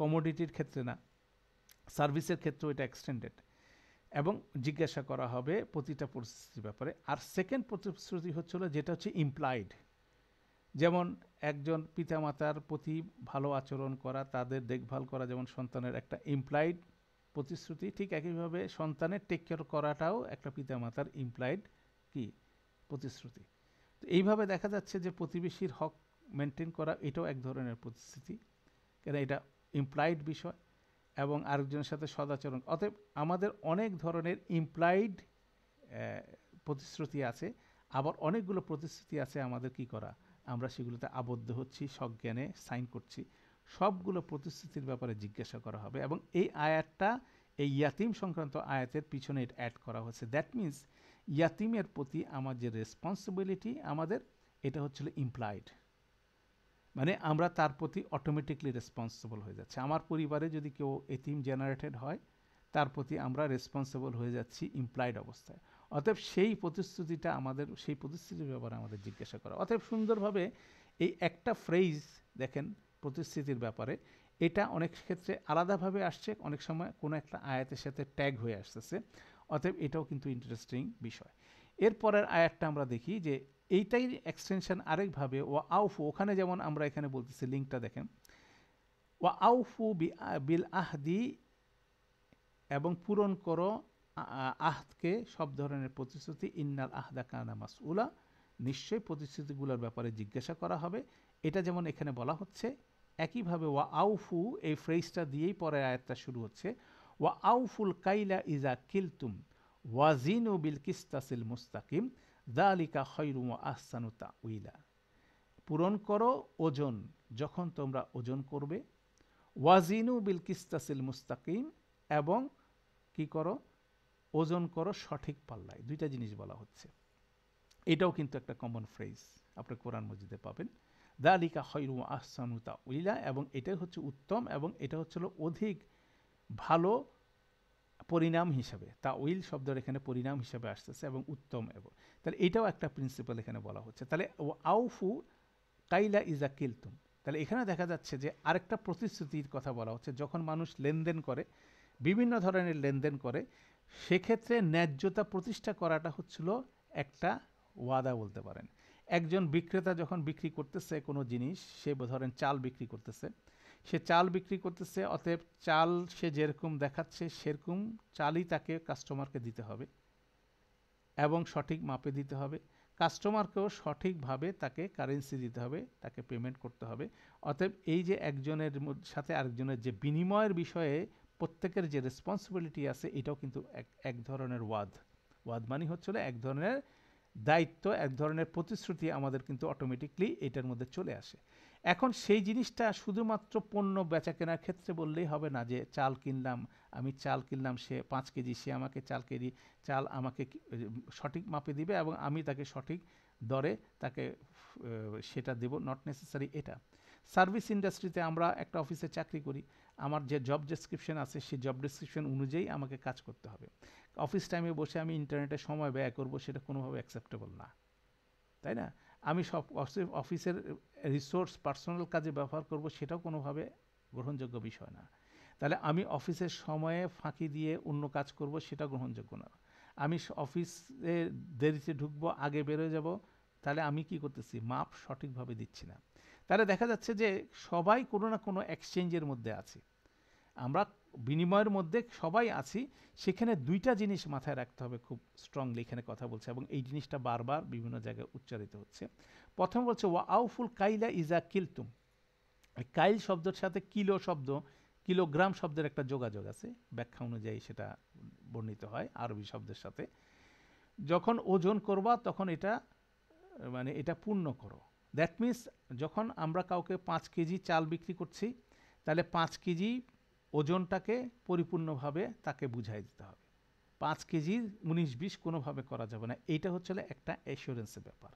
কমোডিটির ক্ষেত্রে না, সার্ভিসের ক্ষেত্রেও এটা এক্সটেন্ডেড। এবং জিজ্ঞাসা করা হবে প্রতিটা পরিস্থিতির ব্যাপারে। আর সেকেন্ড প্রতিশ্রুতি হচ্ছিল যেটা হচ্ছে ইমপ্লাইড, যেমন একজন পিতামাতার প্রতি ভালো আচরণ করা, তাদের দেখভাল করা, যেমন সন্তানের একটা ইমপ্লাইড প্রতিশ্রুতি, ঠিক একইভাবে সন্তানের টেক কেয়ার করাটাও একটা পিতামাতার ইমপ্লাইড কি প্রতিশ্রুতি। তো এইভাবে দেখা যাচ্ছে যে প্রতিবেশীর হক মেনটেন করা এটাও এক ধরনের প্রতিশ্রুতি, কেন এটা ইমপ্লাইড বিষয়, এবং আরেকজনের সাথে সদাচরণ। অতএব আমাদের অনেক ধরনের ইমপ্লাইড প্রতিশ্রুতি আছে, আবার অনেকগুলো প্রতিশ্রুতি আছে আমাদের কি করা, আমরা সেগুলোতে আবদ্ধ হচ্ছি, সজ্ঞানে সাইন করছি। সবগুলো প্রতিশ্রুতির ব্যাপারে জিজ্ঞাসা করা হবে, এবং এই আয়াতটা এই ইয়াতিম সংক্রান্ত আয়াতের পিছনে এটা অ্যাড করা হয়েছে। দ্যাট মিন্স ইয়াতিমের প্রতি আমার যে রেসপন্সিবিলিটি আমাদের, এটা হচ্ছিল ইমপ্লাইড, মানে আমরা তার প্রতি অটোমেটিকলি রেসপন্সিবল হয়ে যাচ্ছে। আমার পরিবারে যদি কেউ এতিম জেনারেটেড হয়, তার প্রতি আমরা রেসপন্সিবল হয়ে যাচ্ছি ইমপ্লাইড অবস্থায়। অতএব সেই প্রতিশ্রুতিটা আমাদের, সেই প্রতিশ্রুতির ব্যাপারে আমাদের জিজ্ঞাসা করা। অতএব সুন্দরভাবে এই একটা ফ্রেজ দেখেন প্রতিশ্রুতির ব্যাপারে, এটা অনেক ক্ষেত্রে আলাদাভাবে আসছে, অনেক সময় কোনো একটা আয়াতের সাথে ট্যাগ হয়ে আসতেছে। অতএব এটাও কিন্তু ইন্টারেস্টিং বিষয়। এরপরের আয়াতটা আমরা দেখি যে এইটাই এক্সটেনশন আরেকভাবে, ওয়া আউফু, ওখানে যেমন আমরা এখানে বলতেছি, লিঙ্কটা দেখেন, ওয়া আউফু বিল আহদি, এবং পূরণ করো আহদকে, সব ধরনের প্রতিশ্রুতি, ইন্নাল আহদা কানা মাসউলা, নিশ্চয়ই প্রতিশ্রুতিগুলোর ব্যাপারে জিজ্ঞাসা করা হবে। এটা যেমন এখানে বলা হচ্ছে, একইভাবে ওয়া আউফু এই ফ্রেজটা দিয়েই পরের আয়াতটা শুরু হচ্ছে, ওয়া আউফুল কাইলা ইজা কিলতুম ওয়াজিনু বিল কিস্তাসিল মুস্তাকিম যালিকা খায়রুম ওয়া আহসানু তাউইলা। পূরণ করো ওজন যখন তোমরা ওজন করবে, ওয়াজিনু বিল কিস্তাসিল মুস্তাকিম, এবং কি করো, ওজন করো সঠিক পাল্লায়। দুইটা জিনিস বলা হচ্ছে। এটাও কিন্তু একটা কমন ফ্রেজ আপনি কোরআন মজিদে পাবেন, যালিকা খায়রুম ওয়া আহসানু তাউইলা, এবং এটাই হচ্ছে উত্তম, এবং এটা হচ্ছে অধিক ভালো পরিণাম হিসাবে। তাউইল শব্দের এখানে পরিণাম হিসাবে আসতেছে, এবং উত্তম। এবং তাহলে এটাও একটা প্রিন্সিপাল এখানে বলা হচ্ছে। তাহলে আউফু কাইলা ইজা কিলতুম, তাহলে এখানে দেখা যাচ্ছে যে আরেকটা প্রতিশ্রুতির কথা বলা হচ্ছে। যখন মানুষ লেনদেন করে, বিভিন্ন ধরনের লেনদেন করে, সেক্ষেত্রে ন্যায্যতা প্রতিষ্ঠা করাটা হচ্ছিল একটা ওয়াদা বলতে পারেন। একজন বিক্রেতা যখন বিক্রি করতেছে কোনো জিনিস, সে ধরেন চাল বিক্রি করতেছে, সে চাল বিক্রি করতেছে, অতএব চাল সে যেরকম দেখাচ্ছে সেরকম চালই তাকে কাস্টমারকে দিতে হবে, এবং সঠিক মাপে দিতে হবে। কাস্টমারকেও সঠিকভাবে তাকে কারেন্সি দিতে হবে, তাকে পেমেন্ট করতে হবে। অতএব এই যে একজনের সাথে আরেকজনের যে বিনিময়ের বিষয়ে প্রত্যেকের যে রেসপন্সিবিলিটি আছে, এটাও কিন্তু এক ধরনের ওয়াদ মানে হচ্ছিল এক ধরনের দায়িত্ব, এক ধরনের প্রতিশ্রুতি আমাদের কিন্তু অটোমেটিকলি এটার মধ্যে চলে আসে। এখন সেই জিনিসটা শুধুমাত্র পণ্য বেচা কেনার ক্ষেত্রে বললেই হবে না, যে চাল কিনলাম, আমি চাল কিনলাম, সে 5 কেজি, সে আমাকে চাল আমাকে সঠিক মাপে দিবে, এবং আমি তাকে সঠিক দরে তাকে সেটা দেব, নট নেসেসারি এটা। সার্ভিস ইন্ডাস্ট্রিতে আমরা একটা অফিসে চাকরি করি, আমার যে জব ডেসক্রিপশন আছে সেই জব ডেসক্রিপশন অনুযায়ী আমাকে কাজ করতে হবে। অফিস টাইমে বসে আমি ইন্টারনেটে সময় ব্যয় করব, সেটা কোনোভাবে অ্যাকসেপ্টেবল না, তাই না? আমি সব অফিসের রিসোর্স পার্সোনাল কাজে ব্যবহার করব, সেটাও কোনোভাবে গ্রহণযোগ্য বিষয় না। তাহলে আমি অফিসের সময়ে ফাঁকি দিয়ে অন্য কাজ করব, সেটা গ্রহণযোগ্য না। আমি অফিসে দেরিতে ঢুকবো, আগে বেরোয় যাব, তাহলে আমি কি করতেছি, মাপ সঠিকভাবে দিচ্ছি না। তাহলে দেখা যাচ্ছে যে সবাই কোনো না কোনো এক্সচেঞ্জের মধ্যে আছে, আমরা বিনিময়ের মধ্যে সবাই আছি। সেখানে দুইটা জিনিস মাথায় রাখতে হবে, খুব স্ট্রংলি এখানে কথা বলছে, এবং এই জিনিসটা বারবার বিভিন্ন জায়গায় উচ্চারিত হচ্ছে। প্রথম বলছে ওয়া আউফুল কাইলা ইজা কিলতুম। কাইল শব্দের সাথে কিলো শব্দ, কিলোগ্রাম শব্দের একটা যোগাযোগ আছে, ব্যাখ্যা অনুযায়ী সেটা বর্ণিত হয় আরবি শব্দের সাথে। যখন ওজন করবা তখন এটা মানে এটা পূর্ণ করো। দ্যাট মিন্স যখন আমরা কাউকে 5 কেজি চাল বিক্রি করছি, তাহলে 5 কেজি ওজনটাকে পরিপূর্ণভাবে তাকে বুঝাই দিতে হবে। 5 কেজির 19-20 কোনোভাবে করা যাবে না। এইটা হচ্ছে একটা অ্যাসুরেন্সের ব্যাপার।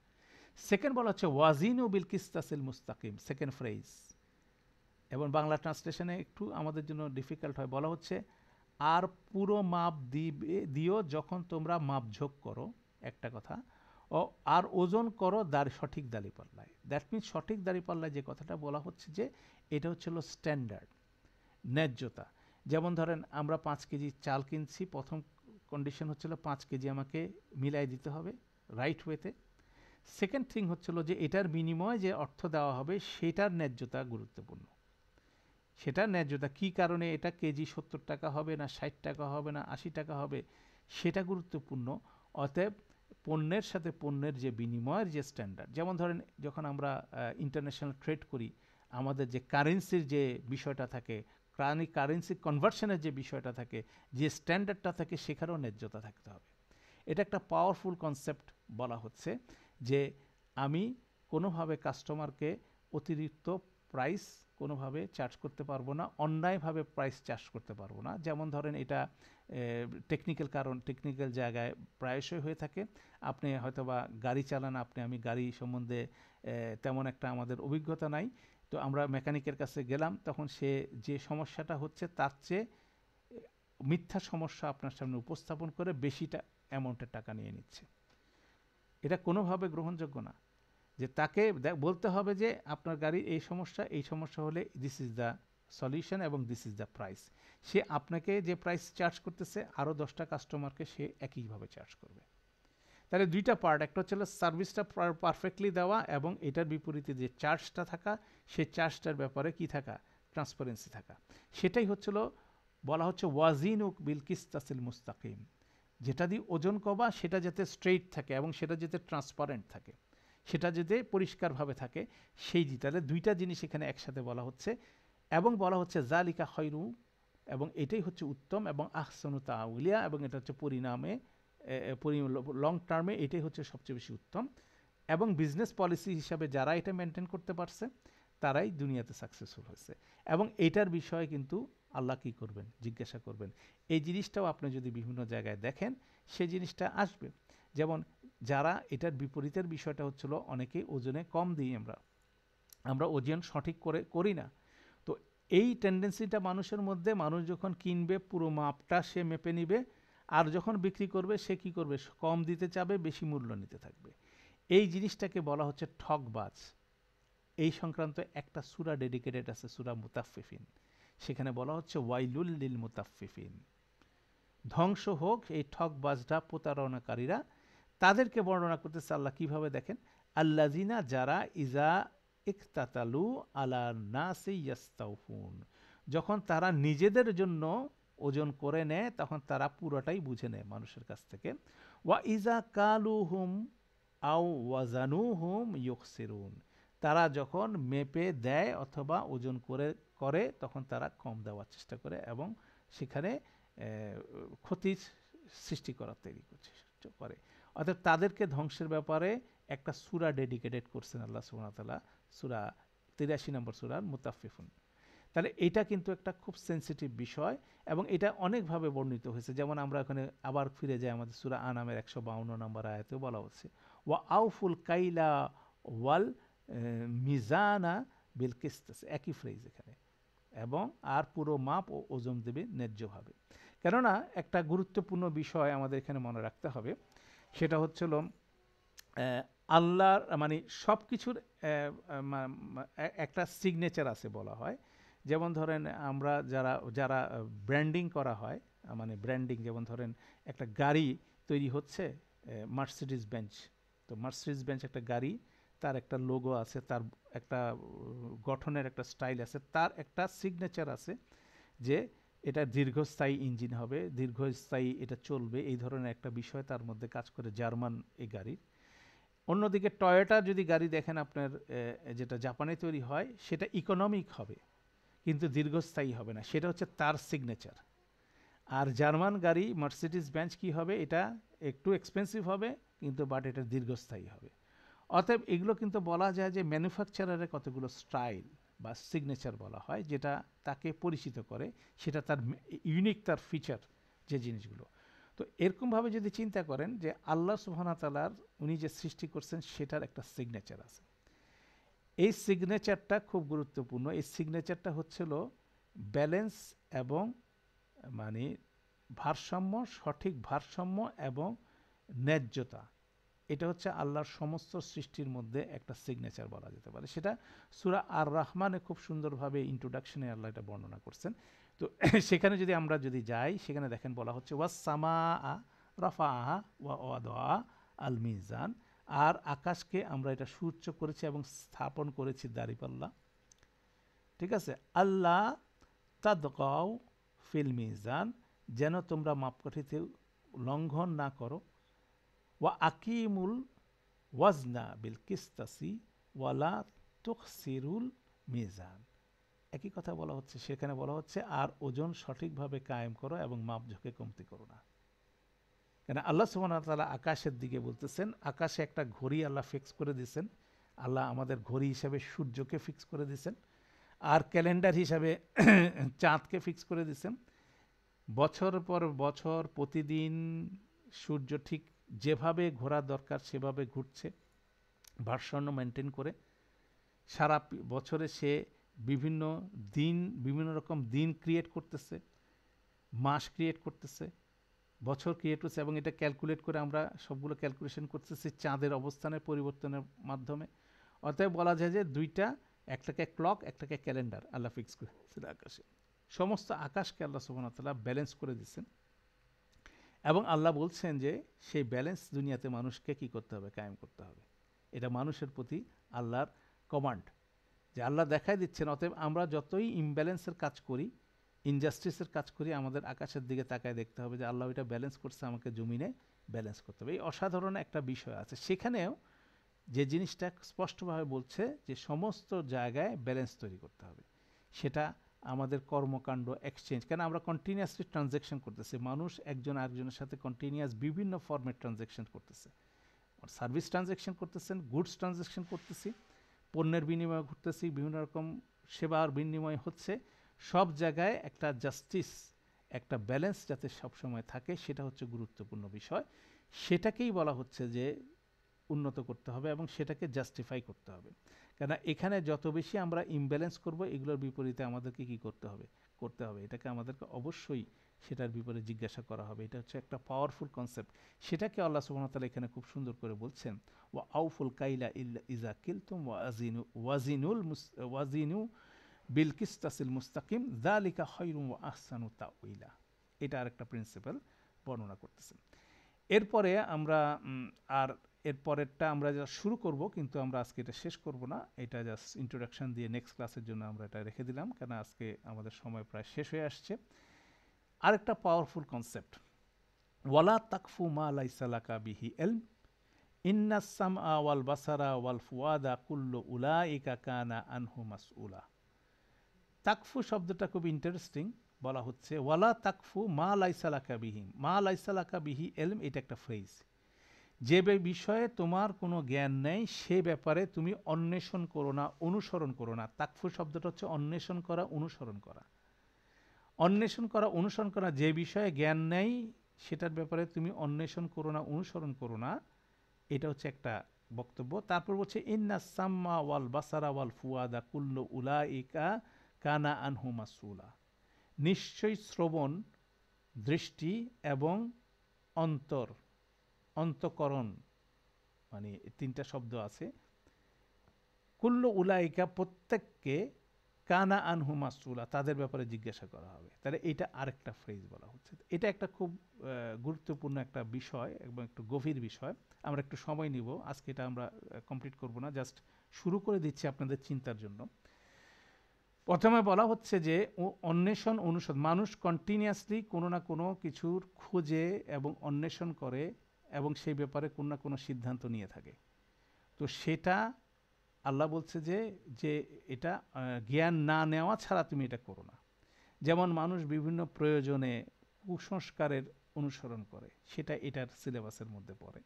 সেকেন্ড বলা হচ্ছে ওয়াজিনু বিল কিস্তাসিল মুস্তাকিম, সেকেন্ড ফ্রেজ, এবং বাংলা ট্রান্সলেশনে একটু আমাদের জন্য ডিফিকাল্ট হয়। বলা হচ্ছে আর পুরো মাপ দিও যখন তোমরা মাপঝোঁক করো, একটা কথা, ও আর ওজন করো সঠিক দাঁড়িপাল্লায়। দ্যাট মিনস সঠিক দাঁড়িপাল্লায় যে কথাটা বলা হচ্ছে, যে এটা হচ্ছিল স্ট্যান্ডার্ড, ন্যায্যতা। যেমন ধরেন আমরা 5 কেজি চাল কিনছি, প্রথম কন্ডিশন হচ্ছিল 5 কেজি আমাকে মিলাই দিতে হবে রাইট ওয়েতে। সেকেন্ড থিং হচ্ছিল যে এটার বিনিময়ে যে অর্থ দেওয়া হবে সেটার ন্যায্যতা গুরুত্বপূর্ণ। সেটার ন্যায্যতা কী কারণে এটা কেজি 70 টাকা হবে না 60 টাকা হবে না 80 টাকা হবে সেটা গুরুত্বপূর্ণ। অতএব পণ্যের সাথে পণ্যের যে বিনিময়ের যে স্ট্যান্ডার্ড, যেমন ধরেন যখন আমরা ইন্টারন্যাশনাল ট্রেড করি, আমাদের যে কারেন্সির যে বিষয়টা থাকে, কারেন্সি কনভার্সনের যে বিষয়টা থাকে, যে স্ট্যান্ডার্ডটা থাকে, সেখানেও ন্যায্যতা থাকতে হবে। এটা একটা পাওয়ারফুল কনসেপ্ট বলা হচ্ছে যে আমি কোনোভাবে কাস্টমারকে অতিরিক্ত প্রাইস কোনোভাবে চার্জ করতে পারবো না, অন্যায়ভাবে প্রাইস চার্জ করতে পারবো না। যেমন ধরেন এটা টেকনিক্যাল জায়গায় প্রায়শই হয়ে থাকে। আপনি হয়তোবা গাড়ি চালান, আমি গাড়ি সম্বন্ধে তেমন একটা আমাদের অভিজ্ঞতা নাই, তো আমরা মেকানিকের কাছে গেলাম, তখন সে যে সমস্যাটা হচ্ছে তার চেয়ে মিথ্যা সমস্যা আপনার সামনে উপস্থাপন করে বেশিটা অ্যামাউন্টের টাকা নিয়ে নিচ্ছে। এটা কোনোভাবে গ্রহণযোগ্য না। যে তাকে বলতে হবে যে আপনার গাড়ির এই সমস্যা হলে দিস ইজ দ্য সলিউশন এবং দিস ইজ দ্য প্রাইস। সে আপনাকে যে প্রাইস চার্জ করতেছে আরও 10টা কাস্টমারকে সে একইভাবে চার্জ করবে। তাহলে দুইটা পার্ট, একটা হচ্ছে সার্ভিসটা পারফেক্টলি দেওয়া এবং এটার বিপরীতে যে চার্জটা থাকা, সেই চার্জটার ব্যাপারে কি থাকা, ট্রান্সপারেন্সি থাকা। সেটাই হচ্ছিল বলা হচ্ছে ওয়াজিনুক বিল কিসতাসিল মুস্তাকিম, যেটা দিয়ে ওজন কবা সেটা যাতে স্ট্রেইট থাকে এবং সেটা যাতে ট্রান্সপারেন্ট থাকে, সেটা যাতে পরিষ্কারভাবে থাকে, সেই তাহলে দুইটা জিনিস এখানে একসাথে বলা হচ্ছে। এবং বলা হচ্ছে জালিকা খয়রু, এবং এটাই হচ্ছে উত্তম, এবং আহসানু তাউলিয়া, এবং এটা হচ্ছে পরিণামে লং টার্মে এটাই হচ্ছে সবচেয়ে বেশি উত্তম। এবং বিজনেস পলিসি হিসাবে যারা এটা মেনটেন করতে পারছে তারাই দুনিয়াতে সাকসেসফুল হয়েছে। এবং এটার বিষয়ে কিন্তু আল্লাহ কী করবেন, জিজ্ঞাসা করবেন। এই জিনিসটাও আপনি যদি বিভিন্ন জায়গায় দেখেন সেই জিনিসটা আসবে। যেমন যারা এটার বিপরীতের বিষয়টা হচ্ছিল অনেকেই ওজনে কম দিই, আমরা ওজন সঠিক করে করি না। তো এই টেন্ডেন্সিটা মানুষের মধ্যে, মানুষ যখন কিনবে পুরো মাপটা সে মেপে নিবে, আর যখন বিক্রি করবে সে কী করবে, কম দিতে চাবে, বেশি মূল্য নিতে থাকবে। এই জিনিসটাকে বলা হচ্ছে ঠকবাজ। এই সংক্রান্ত একটা সূরা ডেডিকেটেড আছে, সূরা মুতাফফিফিন। সেখানে বলা হচ্ছে ওয়াইলুল লিল মুতাফফিফিন, ধ্বংস হোক এই ঠকবাজরা, প্রতারণাকারীরা। তাদেরকে বর্ণনা করতেছে আল্লাহ কীভাবে, দেখেন, আল্লাযিনা, যারা ইজা ইকতাতালু আলা নাসি ইয়াস্তাউফুন, যখন তারা নিজেদের জন্য ওজন করে নেয় তখন তারা পুরোটাই বুঝে নেয় মানুষের কাছ থেকে। ওয়া ইজা কালুহুম আও ওয়াজানুহুম ইউখসিরুন, তারা যখন মেপে দেয় অথবা ওজন করে তখন তারা কম দেওয়ার চেষ্টা করে এবং সেখানে ক্ষতির সৃষ্টি করার তৈরি করে। অর্থাৎ তাদেরকে ধ্বংসের ব্যাপারে একটা সূরা ডেডিকেটেড করছেন আল্লাহ সুবহানাহু ওয়া তাআলা, সূরা 83 নম্বর সূরা মুতাফফিফুন। তাহলে এটা কিন্তু একটা খুব সেন্সিটিভ বিষয় এবং এটা অনেকভাবে বর্ণিত হয়েছে। যেমন আমরা এখানে আবার ফিরে যাই আমাদের সূরা আনামের 152 নম্বর আয়াতেও বলা হচ্ছে ওয়া আউফুল কাইলা ওয়াল মিজানা বিল কিসতাস, একই ফ্রেজ এখানে, এবং আর পুরো মাপ ও ওজন দেবে ন্যায্যভাবে। কেননা একটা গুরুত্বপূর্ণ বিষয় আমাদের এখানে মনে রাখতে হবে, সেটা হচ্ছিল আল্লাহর মানে সব কিছুর একটা সিগনেচার আছে বলা হয়। যেমন ধরেন আমরা যারা ব্র্যান্ডিং করা হয়, মানে ব্র্যান্ডিং, যেমন ধরেন একটা গাড়ি তৈরি হচ্ছে, মার্সিডিজ বেঞ্চ, তো মার্সিডিজ বেঞ্চ একটা গাড়ি, তার একটা লোগো আছে, তার একটা গঠনের একটা স্টাইল আছে, তার একটা সিগনেচার আছে যে এটা দীর্ঘস্থায়ী ইঞ্জিন হবে, দীর্ঘস্থায়ী এটা চলবে, এই ধরনের একটা বিষয় তার মধ্যে কাজ করে জার্মান এই গাড়ির। অন্যদিকে টয়োটা যদি গাড়ি দেখেন আপনার, যেটা জাপানে তৈরি হয়, সেটা ইকোনমিক হবে কিন্তু দীর্ঘস্থায়ী হবে না, সেটা হচ্ছে তার সিগনেচার। আর জার্মান গাড়ি মার্সিডিজ বেঞ্চ কী হবে, এটা একটু এক্সপেন্সিভ হবে কিন্তু বাট এটা দীর্ঘস্থায়ী হবে। অতএব এগুলো কিন্তু বলা যায় যে ম্যানুফ্যাকচারারের কতগুলো স্টাইল বা সিগনেচার বলা হয়, যেটা তাকে পরিচিত করে, সেটা তার ইউনিক, তার ফিচার যে জিনিসগুলো। তো এরকমভাবে যদি চিন্তা করেন যে আল্লাহ সুবহানাহু ওয়া তাআলার উনি যে সৃষ্টি করছেন সেটার একটা সিগনেচার আছে, এই সিগনেচারটা খুব গুরুত্বপূর্ণ। এই সিগনেচারটা হচ্ছিল ব্যালেন্স এবং মানে ভারসাম্য, সঠিক ভারসাম্য এবং ন্যায্যতা, এটা হচ্ছে আল্লাহর সমস্ত সৃষ্টির মধ্যে একটা সিগনেচার বলা যেতে পারে। সেটা সূরা আর রহমানে খুব সুন্দরভাবে ইন্ট্রোডাকশনে আল্লাহ এটা বর্ণনা করছেন। তো সেখানে যদি আমরা যাই, সেখানে দেখেন বলা হচ্ছে ওয়াস সামা রাফাআহা ওয়া ওয়াদা আল মিজান, আর আকাশকে আমরা এটা সুউচ্চ করেছি এবং স্থাপন করেছি দাঁড়িপাল্লা। ঠিক আছে, আল্লাহ তাদগাও ফিল মিজান, যেন তোমরা মাপকাঠিতে লঙ্ঘন না করো। ওয়া আকিমুল ওয়াজনা বিল কিস্তাসি ওয়ালা তুখসিরুল মিজান। একই কথা বলা হচ্ছে, সেখানে বলা হচ্ছে আর ওজন সঠিকভাবে কায়েম করো এবং মাপঝোঁকে কমতি করো না। কেন আল্লাহ সুবহানাহু ওয়া তাআলা আকাশের দিকে বলতেছেন, আকাশে একটা ঘড়ি আল্লাহ ফিক্স করে দিয়েছেন। আল্লাহ আমাদের ঘড়ি হিসাবে সূর্যকে ফিক্স করে দিয়েছেন, আর ক্যালেন্ডার হিসাবে চাঁদকে ফিক্স করে দিয়েছেন। বছর পর বছর প্রতিদিন সূর্য ঠিক যেভাবে ঘোরা দরকার সেভাবে ঘুরছে, ভারসাম্য মেনটেন করে। সারা বছরে সে বিভিন্ন দিন, বিভিন্ন রকম দিন ক্রিয়েট করতেছে, মাস ক্রিয়েট করতেছে, বছর ক্রিয়েট করছে, এবং এটা ক্যালকুলেট করে আমরা সবগুলো ক্যালকুলেশন করতেছি চাঁদের অবস্থানের পরিবর্তনের মাধ্যমে। অতএব বলা যায় যে দুইটা, একটাকে ক্লক, একটাকে ক্যালেন্ডার আল্লাহ ফিক্স করেছিল আকাশে। সমস্ত আকাশকে আল্লাহ সুবহানাহু ওয়া তাআলা ব্যালেন্স করে দিচ্ছেন, এবং আল্লাহ বলছেন যে সেই ব্যালেন্স দুনিয়াতে মানুষকে কি করতে হবে, কায়েম করতে হবে। এটা মানুষের প্রতি আল্লাহর কমান্ড, যে আল্লাহ দেখাই দিচ্ছেন। অতএব আমরা যতই ইমব্যালেন্সের কাজ করি, ইনজাস্টিসের কাজ করি, আমাদের আকাশের দিকে তাকায় দেখতে হবে যে আল্লাহ এটা ব্যালেন্স করছে, আমাকে জমিনে ব্যালেন্স করতে হবে। এই অসাধারণ একটা বিষয় আছে সেখানেও, যে জিনিসটা স্পষ্টভাবে বলছে যে সমস্ত জায়গায় ব্যালেন্স তৈরি করতে হবে। সেটা আমাদের কর্মকাণ্ড, এক্সচেঞ্জ, কেন আমরা কন্টিনিউয়াসলি ট্রানজ্যাকশন করতেছি, মানুষ একজন আরেকজনের সাথে কন্টিনিউয়াস বিভিন্ন ফর্মেট ট্রানজ্যাকশন করতেছে। সার্ভিস ট্রানজ্যাকশন করতেছেন, গুডস ট্রানজ্যাকশন করতেছি, পণ্যের বিনিময় ঘটতেছি, বিভিন্ন রকম সেবার বিনিময় হচ্ছে। সব জায়গায় একটা জাস্টিস, একটা ব্যালেন্স যাতে সবসময় থাকে, সেটা হচ্ছে গুরুত্বপূর্ণ বিষয়। সেটাকেই বলা হচ্ছে যে উন্নত করতে হবে এবং সেটাকে জাস্টিফাই করতে হবে। কেন এখানে যত বেশি আমরা ইমব্যালেন্স করব, এগুলোর বিপরীতে আমাদেরকে কি করতে হবে, এটাকে আমাদেরকে অবশ্যই সেটার বিপরীতে জিজ্ঞাসা করা হবে। এটা হচ্ছে একটা পাওয়ারফুল কনসেপ্ট। সেটাকে আল্লাহ সুবহানাহু ওয়া তাআলা এখানে খুব সুন্দর করে বলছেন, ওয়া আউফুল কাইলা ইজা কিলতুম ওয়াজিনু বিল কিসতাসিল মুস্তাকিম যালিকা খায়রুম ওয়া আহসানু তাউইলা। এটা আরেকটা প্রিন্সিপাল বর্ণনা করতেছেন। এরপরে আমরা এরপরেরটা আমরা যা শুরু করব, কিন্তু আমরা আজকে এটা শেষ করব না। এটা জাস্ট ইন্ট্রোডাকশন দিয়ে নেক্সট ক্লাসের জন্য আমরা এটা রেখে দিলাম, কেন আজকে আমাদের সময় প্রায় শেষ হয়ে আসছে। আরেকটা পাওয়ারফুল কনসেপ্ট, ওয়ালা তাকফু মা লাইসা লাকা বিহি ইলম ইন্নাস সামআ ওয়াল বাসারা ওয়াল ফুয়াদা কুল্লু উলাইকা কানা আনহু মাসউলা। তাকফু শব্দটা খুব ইন্টারেস্টিং। বলা হচ্ছে ওয়ালা তাকফু মা লাইসা লাকা বিহি, মা লাইসা লাকা বিহি ইলম, এটা একটা ফ্রেজ। যে বিষয়ে তোমার কোনো জ্ঞান নেই সে ব্যাপারে তুমি অন্বেষণ করো না, অনুসরণ করো না। তাকফু শব্দটা হচ্ছে অন্বেষণ করা, অনুসরণ করা। অন্বেষণ করা, অনুসরণ করা, যে বিষয়ে জ্ঞান নেই সেটার ব্যাপারে তুমি অন্বেষণ করো না, অনুসরণ করো না। এটা হচ্ছে একটা বক্তব্য। তারপর বলছে ইন্না সাম্মা ওয়াল বাসারা ওয়াল ফুয়াদা কুল্লু উলাইকা কানা আনহু মাসউলা। নিশ্চয়ই শ্রবণ, দৃষ্টি এবং অন্তকরণ, মানে তিনটা শব্দ আছে। কুল্লু উলাইকা, প্রত্যেককে, কানা আনহু মাসউলা, তাদের ব্যাপারে জিজ্ঞাসা করা হবে। তাহলে এটা আরেকটা ফ্রেজ বলা হচ্ছে। এটা একটা খুব গুরুত্বপূর্ণ একটা বিষয় এবং একটু গভীর বিষয়। আমরা একটু সময় নিব, আজকে এটা আমরা কমপ্লিট করব না, জাস্ট শুরু করে দিচ্ছি আপনাদের চিন্তার জন্য। প্রথমে বলা হচ্ছে যে অন্বেষণ, অনুসরণ, মানুষ কন্টিনিউয়াসলি কোনো না কোনো কিছুর খোঁজে এবং অন্বেষণ করে এবং সেই ব্যাপারে কোনো না কোনো সিদ্ধান্ত নিয়ে থাকে। তো সেটা আল্লাহ বলছে যে এটা জ্ঞান না নেওয়া ছাড়া তুমি এটা করো না। যেমন মানুষ বিভিন্ন প্রয়োজনে কুসংস্কারের অনুসরণ করে, সেটা এটার সিলেবাসের মধ্যে পড়ে,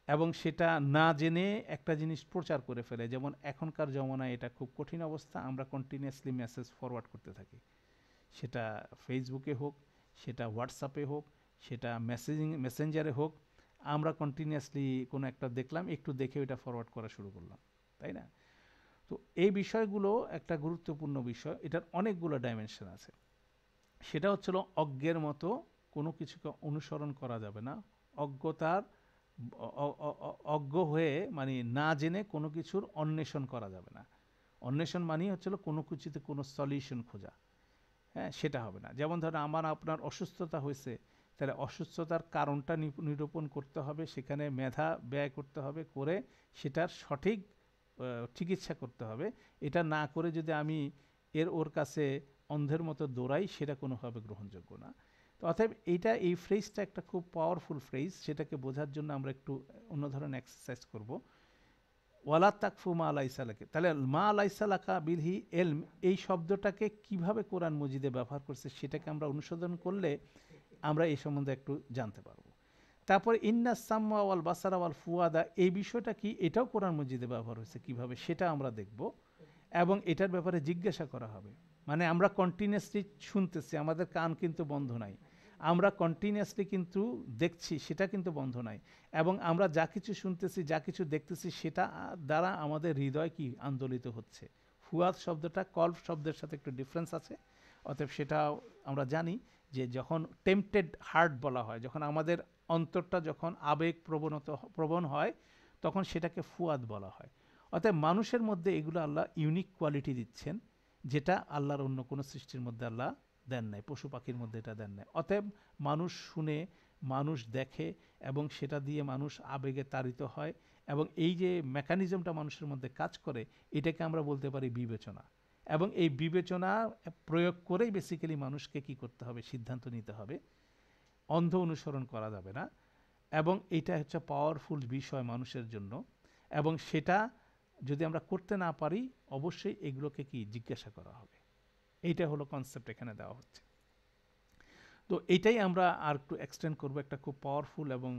এবং সেটা না জেনে একটা জিনিস প্রচার করে ফেলে। যেমন এখনকার জমানায় এটা খুব কঠিন অবস্থা, আমরা কন্টিনিউয়াসলি মেসেজ ফরওয়ার্ড করতে থাকি, সেটা ফেসবুকে হোক, সেটা হোয়াটসঅ্যাপে হোক, সেটা মেসেঞ্জারে হোক। আমরা কন্টিনিউয়াসলি কোনো একটা দেখলাম, একটু দেখে ওইটা ফরওয়ার্ড করা শুরু করলাম, তাই না? তো এই বিষয়গুলো একটা গুরুত্বপূর্ণ বিষয়। এটার অনেকগুলো ডাইমেনশন আছে। সেটা হচ্ছিল অজ্ঞের মতো কোনো কিছুকে অনুসরণ করা যাবে না। অজ্ঞতার অজ্ঞ হয়ে মানে না জেনে কোনো কিছুর অন্বেষণ করা যাবে না। অন্বেষণ মানেই হচ্ছিল কোনো কিছুতে কোনো সলিউশন খোঁজা, হ্যাঁ, সেটা হবে না। যেমন ধরেন আমার আপনার অসুস্থতা হয়েছে, তাহলে অসুস্থতার কারণটা নিরূপণ করতে হবে, সেখানে মেধা ব্যয় করতে হবে, করে সেটার সঠিক চিকিৎসা করতে হবে। এটা না করে যদি আমি ওর কাছে অন্ধের মতো দৌড়াই, সেটা কোনোভাবে গ্রহণযোগ্য না। তো অতএব এই ফ্রেজটা একটা খুব পাওয়ারফুল ফ্রেজ, সেটাকে বোঝার জন্য আমরা একটু অন্য ধরনের এক্সারসাইজ করব। ওয়ালা তাকফু মা লাইসা লাকা, তাহলে মা লাইসা লাকা বিহি এলম, এই শব্দটাকে কিভাবে কোরআন মজিদে ব্যবহার করছে সেটাকে আমরা অনুসন্ধান করলে আমরা এই সম্বন্ধে একটু জানতে পারবো। তারপর ইন্না সাম্মা ওয়াল বাসারা ওয়াল ফুয়াদা, এই বিষয়টা কি, এটাও কোরআন মজিদে ব্যবহার হয়েছে কিভাবে সেটা আমরা দেখব, এবং এটার ব্যাপারে জিজ্ঞাসা করা হবে। মানে আমরা কন্টিনিউয়াসলি শুনতেছি, আমাদের কান কিন্তু বন্ধ নাই, আমরা কন্টিনিউয়াসলি কিন্তু দেখছি, সেটা কিন্তু বন্ধ নাই, এবং আমরা যা কিছু শুনতেছি, যা কিছু দেখতেছি, সেটা দ্বারা আমাদের হৃদয় কি আন্দোলিত হচ্ছে। ফুয়াদ শব্দটা কলব শব্দের সাথে একটু ডিফারেন্স আছে, অতএব সেটা আমরা জানি যে যখন টেম্পটেড হার্ট বলা হয়, যখন আমাদের অন্তরটা যখন আবেগ প্রবণ হয়, তখন সেটাকে ফুয়াদ বলা হয়। অতএব মানুষের মধ্যে এগুলো আল্লাহ ইউনিক কোয়ালিটি দিচ্ছেন, যেটা আল্লাহর অন্য কোনো সৃষ্টির মধ্যে আল্লাহ দেন নাই, পশু পাখির মধ্যে এটা দেন নাই। অতএব মানুষ শুনে, মানুষ দেখে, এবং সেটা দিয়ে মানুষ আবেগে তাড়িত হয়, এবং এই যে মেকানিজমটা মানুষের মধ্যে কাজ করে, এটাকে আমরা বলতে পারি বিবেচনা। এবং এই বিবেচনা প্রয়োগ করেই বেসিক্যালি মানুষকে কি করতে হবে, সিদ্ধান্ত নিতে হবে, অন্ধ অনুসরণ করা যাবে না। এবং এটা হচ্ছে পাওয়ারফুল বিষয় মানুষের জন্য, এবং সেটা যদি আমরা করতে না পারি, অবশ্যই এগুলোকে কি জিজ্ঞাসা করা হবে। এইটা হলো কনসেপ্ট এখানে দেওয়া হচ্ছে। তো এইটাই আমরা আর একটু এক্সটেন্ড করবো, একটা খুব পাওয়ারফুল এবং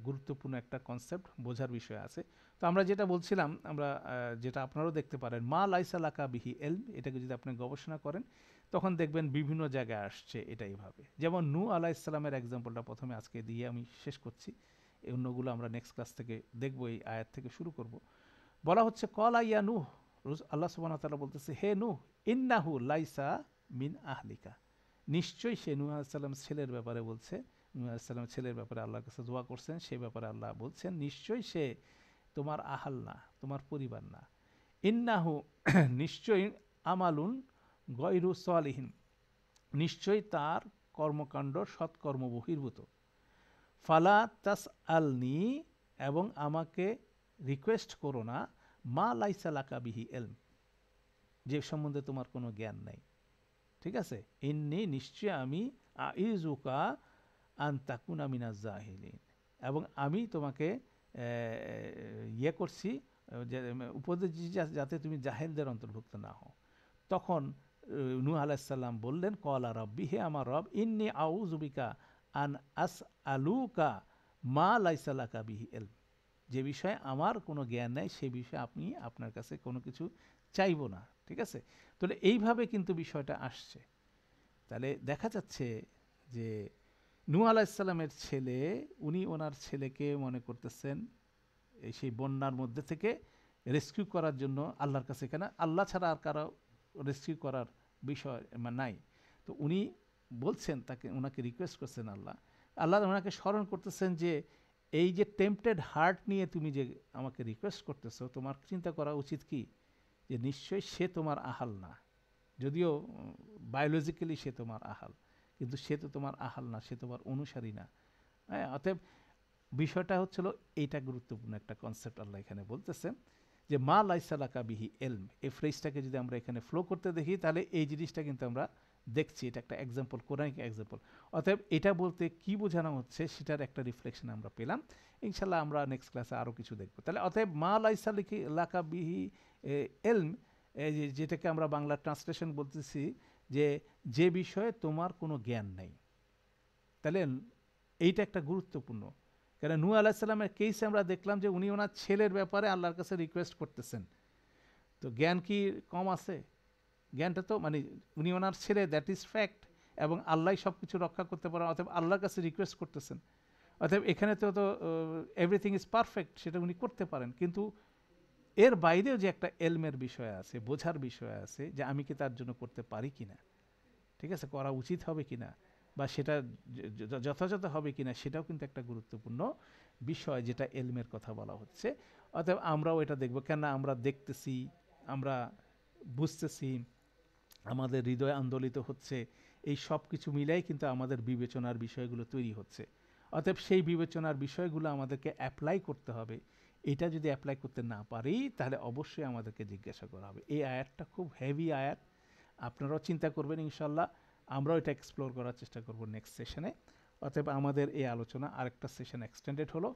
গুরুত্বপূর্ণ একটা কনসেপ্ট, বোঝার বিষয় আছে। তো আমরা যেটা বলছিলাম, আমরা যেটা আপনারাও দেখতে পারেন, মা লাইসা লাকা বিহি এলম, এটাকে যদি আপনি গবেষণা করেন, তখন দেখবেন বিভিন্ন জায়গায় আসছে এটা এইভাবে। যেমন নূহ আলাইহিসসালামের এক্সাম্পলটা প্রথমে আজকে দিয়ে আমি শেষ করছি, এই অন্যগুলো আমরা নেক্সট ক্লাস থেকে দেখবো, এই আয়াত থেকে শুরু করব। বলা হচ্ছে কলা ইয়া নূহ, আল্লাহ সুবহানাহু ওয়া তাআলা বলতেছে, হে নূহ, ইন্নাহু লাইসা মিন আহলিকা, নিশ্চয়ই সে নূহ আলাইহিস সালাম ছেলের ব্যাপারে বলছে, নূহ আলাইহিস সালামের ছেলের ব্যাপারে আল্লাহর কাছে দোয়া করছেন, সেই ব্যাপারে আল্লাহ বলছেন নিশ্চয়ই সে তোমার আহাল না, তোমার পরিবার না। ইন্নাহু নিশ্চয়ই, আমালুন গয়রু সালিহিন, নিশ্চয়ই তার কর্মকাণ্ড সৎকর্ম বহির্ভূত। ফালা তাস আলনি, এবং আমাকে রিকোয়েস্ট করো না, মা লাইসা লাকা বিহি এলম, যে সম্বন্ধে তোমার কোনো জ্ঞান নাই। ঠিক আছে, ইন্নি নিশ্চয় আমি, আইজুকা আন তাকুনা মিনাজ জাহিলিন, এবং আমি তোমাকে ইয়ে করছি, উপদেশ যাতে তুমি জাহেলদের অন্তর্ভুক্ত না হও। তখন নূহ আলাইহিস সালাম বললেন, কলা রব্বি, হে আমার রব, ইন্নি আউযু বিকা আন আস আলুকা মা লাইসা লাকা বিহি ইলম, যে বিষয়ে আমার কোনো জ্ঞান নাই, সেই বিষয়ে আপনি আপনার কাছে কোনো কিছু চাইবো না। ঠিক আছে, তাহলে এইভাবে কিন্তু বিষয়টা আসছে। তাহলে দেখা যাচ্ছে যে নূহ আলাইহিস সালামের ছেলে, উনি ওনার ছেলেকে মনে করতেছেন সেই বন্যার মধ্যে থেকে রেস্কিউ করার জন্য আল্লাহর কাছে, এখানে আল্লাহ ছাড়া আর কারো রেস্কিউ করার বিষয় নাই। তো উনি বলছেন, তাকে ওনাকে রিকোয়েস্ট করছেন, আল্লাহ ওনাকে স্মরণ করতেছেন যে এই যে টেম্পটেড হার্ট নিয়ে তুমি যে আমাকে রিকোয়েস্ট করতেছো, তোমার চিন্তা করা উচিত কি, যে নিশ্চয়ই সে তোমার আহাল না, যদিও বায়োলজিক্যালি সে তোমার আহাল, কিন্তু সে তো তোমার আহাল না, সে তোমার অনুসারী না। হ্যাঁ, অতএব বিষয়টা হচ্ছিল এইটা গুরুত্বপূর্ণ একটা কনসেপ্ট আল্লাহ এখানে বলতেছেন, যে মা লাইসা লাকা বিহি এলম, এই ফ্রেজটাকে যদি আমরা এখানে ফ্লো করতে দেখি, তাহলে এই জিনিসটা কিন্তু আমরা দেখছি, এটা একটা এক্সাম্পল, কোরআনিক এক্সাম্পল। অতএব এটা বলতে কি বোঝানো হচ্ছে সেটার একটা রিফ্লেকশন আমরা পেলাম। ইনশাল্লাহ আমরা নেক্সট ক্লাসে আরও কিছু দেখবো। তাহলে অতএব মা লাইসা লাকা বিহি এলম, যেটাকে আমরা বাংলা ট্রান্সলেশন বলতেছি, যে বিষয়ে তোমার কোনো জ্ঞান নাই। তাহলে এইটা একটা গুরুত্বপূর্ণ, কারণ নূহ আলাইহিস সালামের কেসে আমরা দেখলাম যে উনি ওনার ছেলের ব্যাপারে আল্লাহর কাছে রিকোয়েস্ট করতেছেন। তো জ্ঞান কি কম আছে? জ্ঞানটা তো মানে উনি ওনার ছেলে, দ্যাট ইজ ফ্যাক্ট, এবং আল্লাহ সব কিছু রক্ষা করতে পারেন, অতএব আল্লাহর কাছে রিকোয়েস্ট করতেছেন। অতএব এখানে তো এভরিথিং ইজ পারফেক্ট, সেটা উনি করতে পারেন, কিন্তু এর বাইরেও যে একটা এলমের বিষয় আছে, বোঝার বিষয় আছে, যে আমি কি তার জন্য করতে পারি কিনা, ঠিক আছে, করা উচিত হবে কিনা, বা সেটা যথাযথ হবে কিনা, সেটাও কিন্তু একটা গুরুত্বপূর্ণ বিষয় যেটা এলমের কথা বলা হচ্ছে। অতএব আমরাও এটা দেখব, কেন আমরা দেখতেছি, আমরা বুঝতেছি, আমাদের হৃদয় আন্দোলিত হচ্ছে, এই সব কিছু মিলাই কিন্তু আমাদের বিবেচনার বিষয়গুলো তৈরি হচ্ছে। অতএব সেই বিবেচনার বিষয়গুলো আমাদেরকে অ্যাপ্লাই করতে হবে। এটা যদি অ্যাপ্লাই করতে না পারি তাহলে অবশ্যই আমাদেরকে জিজ্ঞাসা করা হবে। এই আয়াতটা খুব হেভি আয়াত, আপনারাও চিন্তা করবেন ইনশাল্লাহ, আমরাও এটা এক্সপ্লোর করার চেষ্টা করব নেক্সট সেশনে। অতএব আমাদের এই আলোচনা আরেকটা সেশন এক্সটেন্ডেড হলো,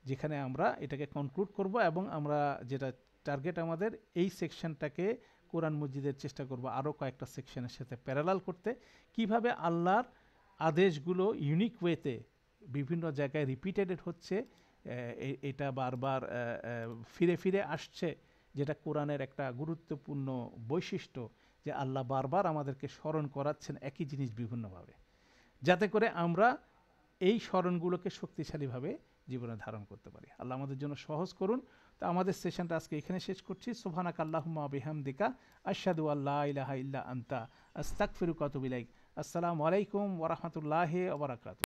যেখানে আমরা এটাকে কনক্লুড করব এবং আমরা যেটা টার্গেট আমাদের এই সেকশনটাকে কোরআন মজিদের চেষ্টা করব আরও কয়েকটা সেকশনের সাথে প্যারালাল করতে, কিভাবে আল্লাহর আদেশগুলো ইউনিক ওয়েতে বিভিন্ন জায়গায় রিপিটেডেড হচ্ছে, এটা বারবার ফিরে ফিরে আসছে, যেটা কোরআনের একটা গুরুত্বপূর্ণ বৈশিষ্ট্য, যে আল্লাহ বারবার আমাদেরকে স্মরণ করাচ্ছেন একই জিনিস বিভিন্নভাবে, যাতে করে আমরা এই স্মরণগুলোকে শক্তিশালীভাবে জীবনে ধারণ করতে পারি। আল্লাহ আমাদের জন্য সহজ করুন। তো আমাদের সেশনটা আজকে এখানে শেষ করছি। সুবহানাকা আল্লাহুম্মা ওয়া বিহামদিকা আশহাদু আল্লা ইলাহা ইল্লা আনতা আস্তাগফিরুকা ওয়া আতুবু ইলাইক। আসসালামু আলাইকুম ওয়া রাহমাতুল্লাহি ওয়া বারাকাতুহু।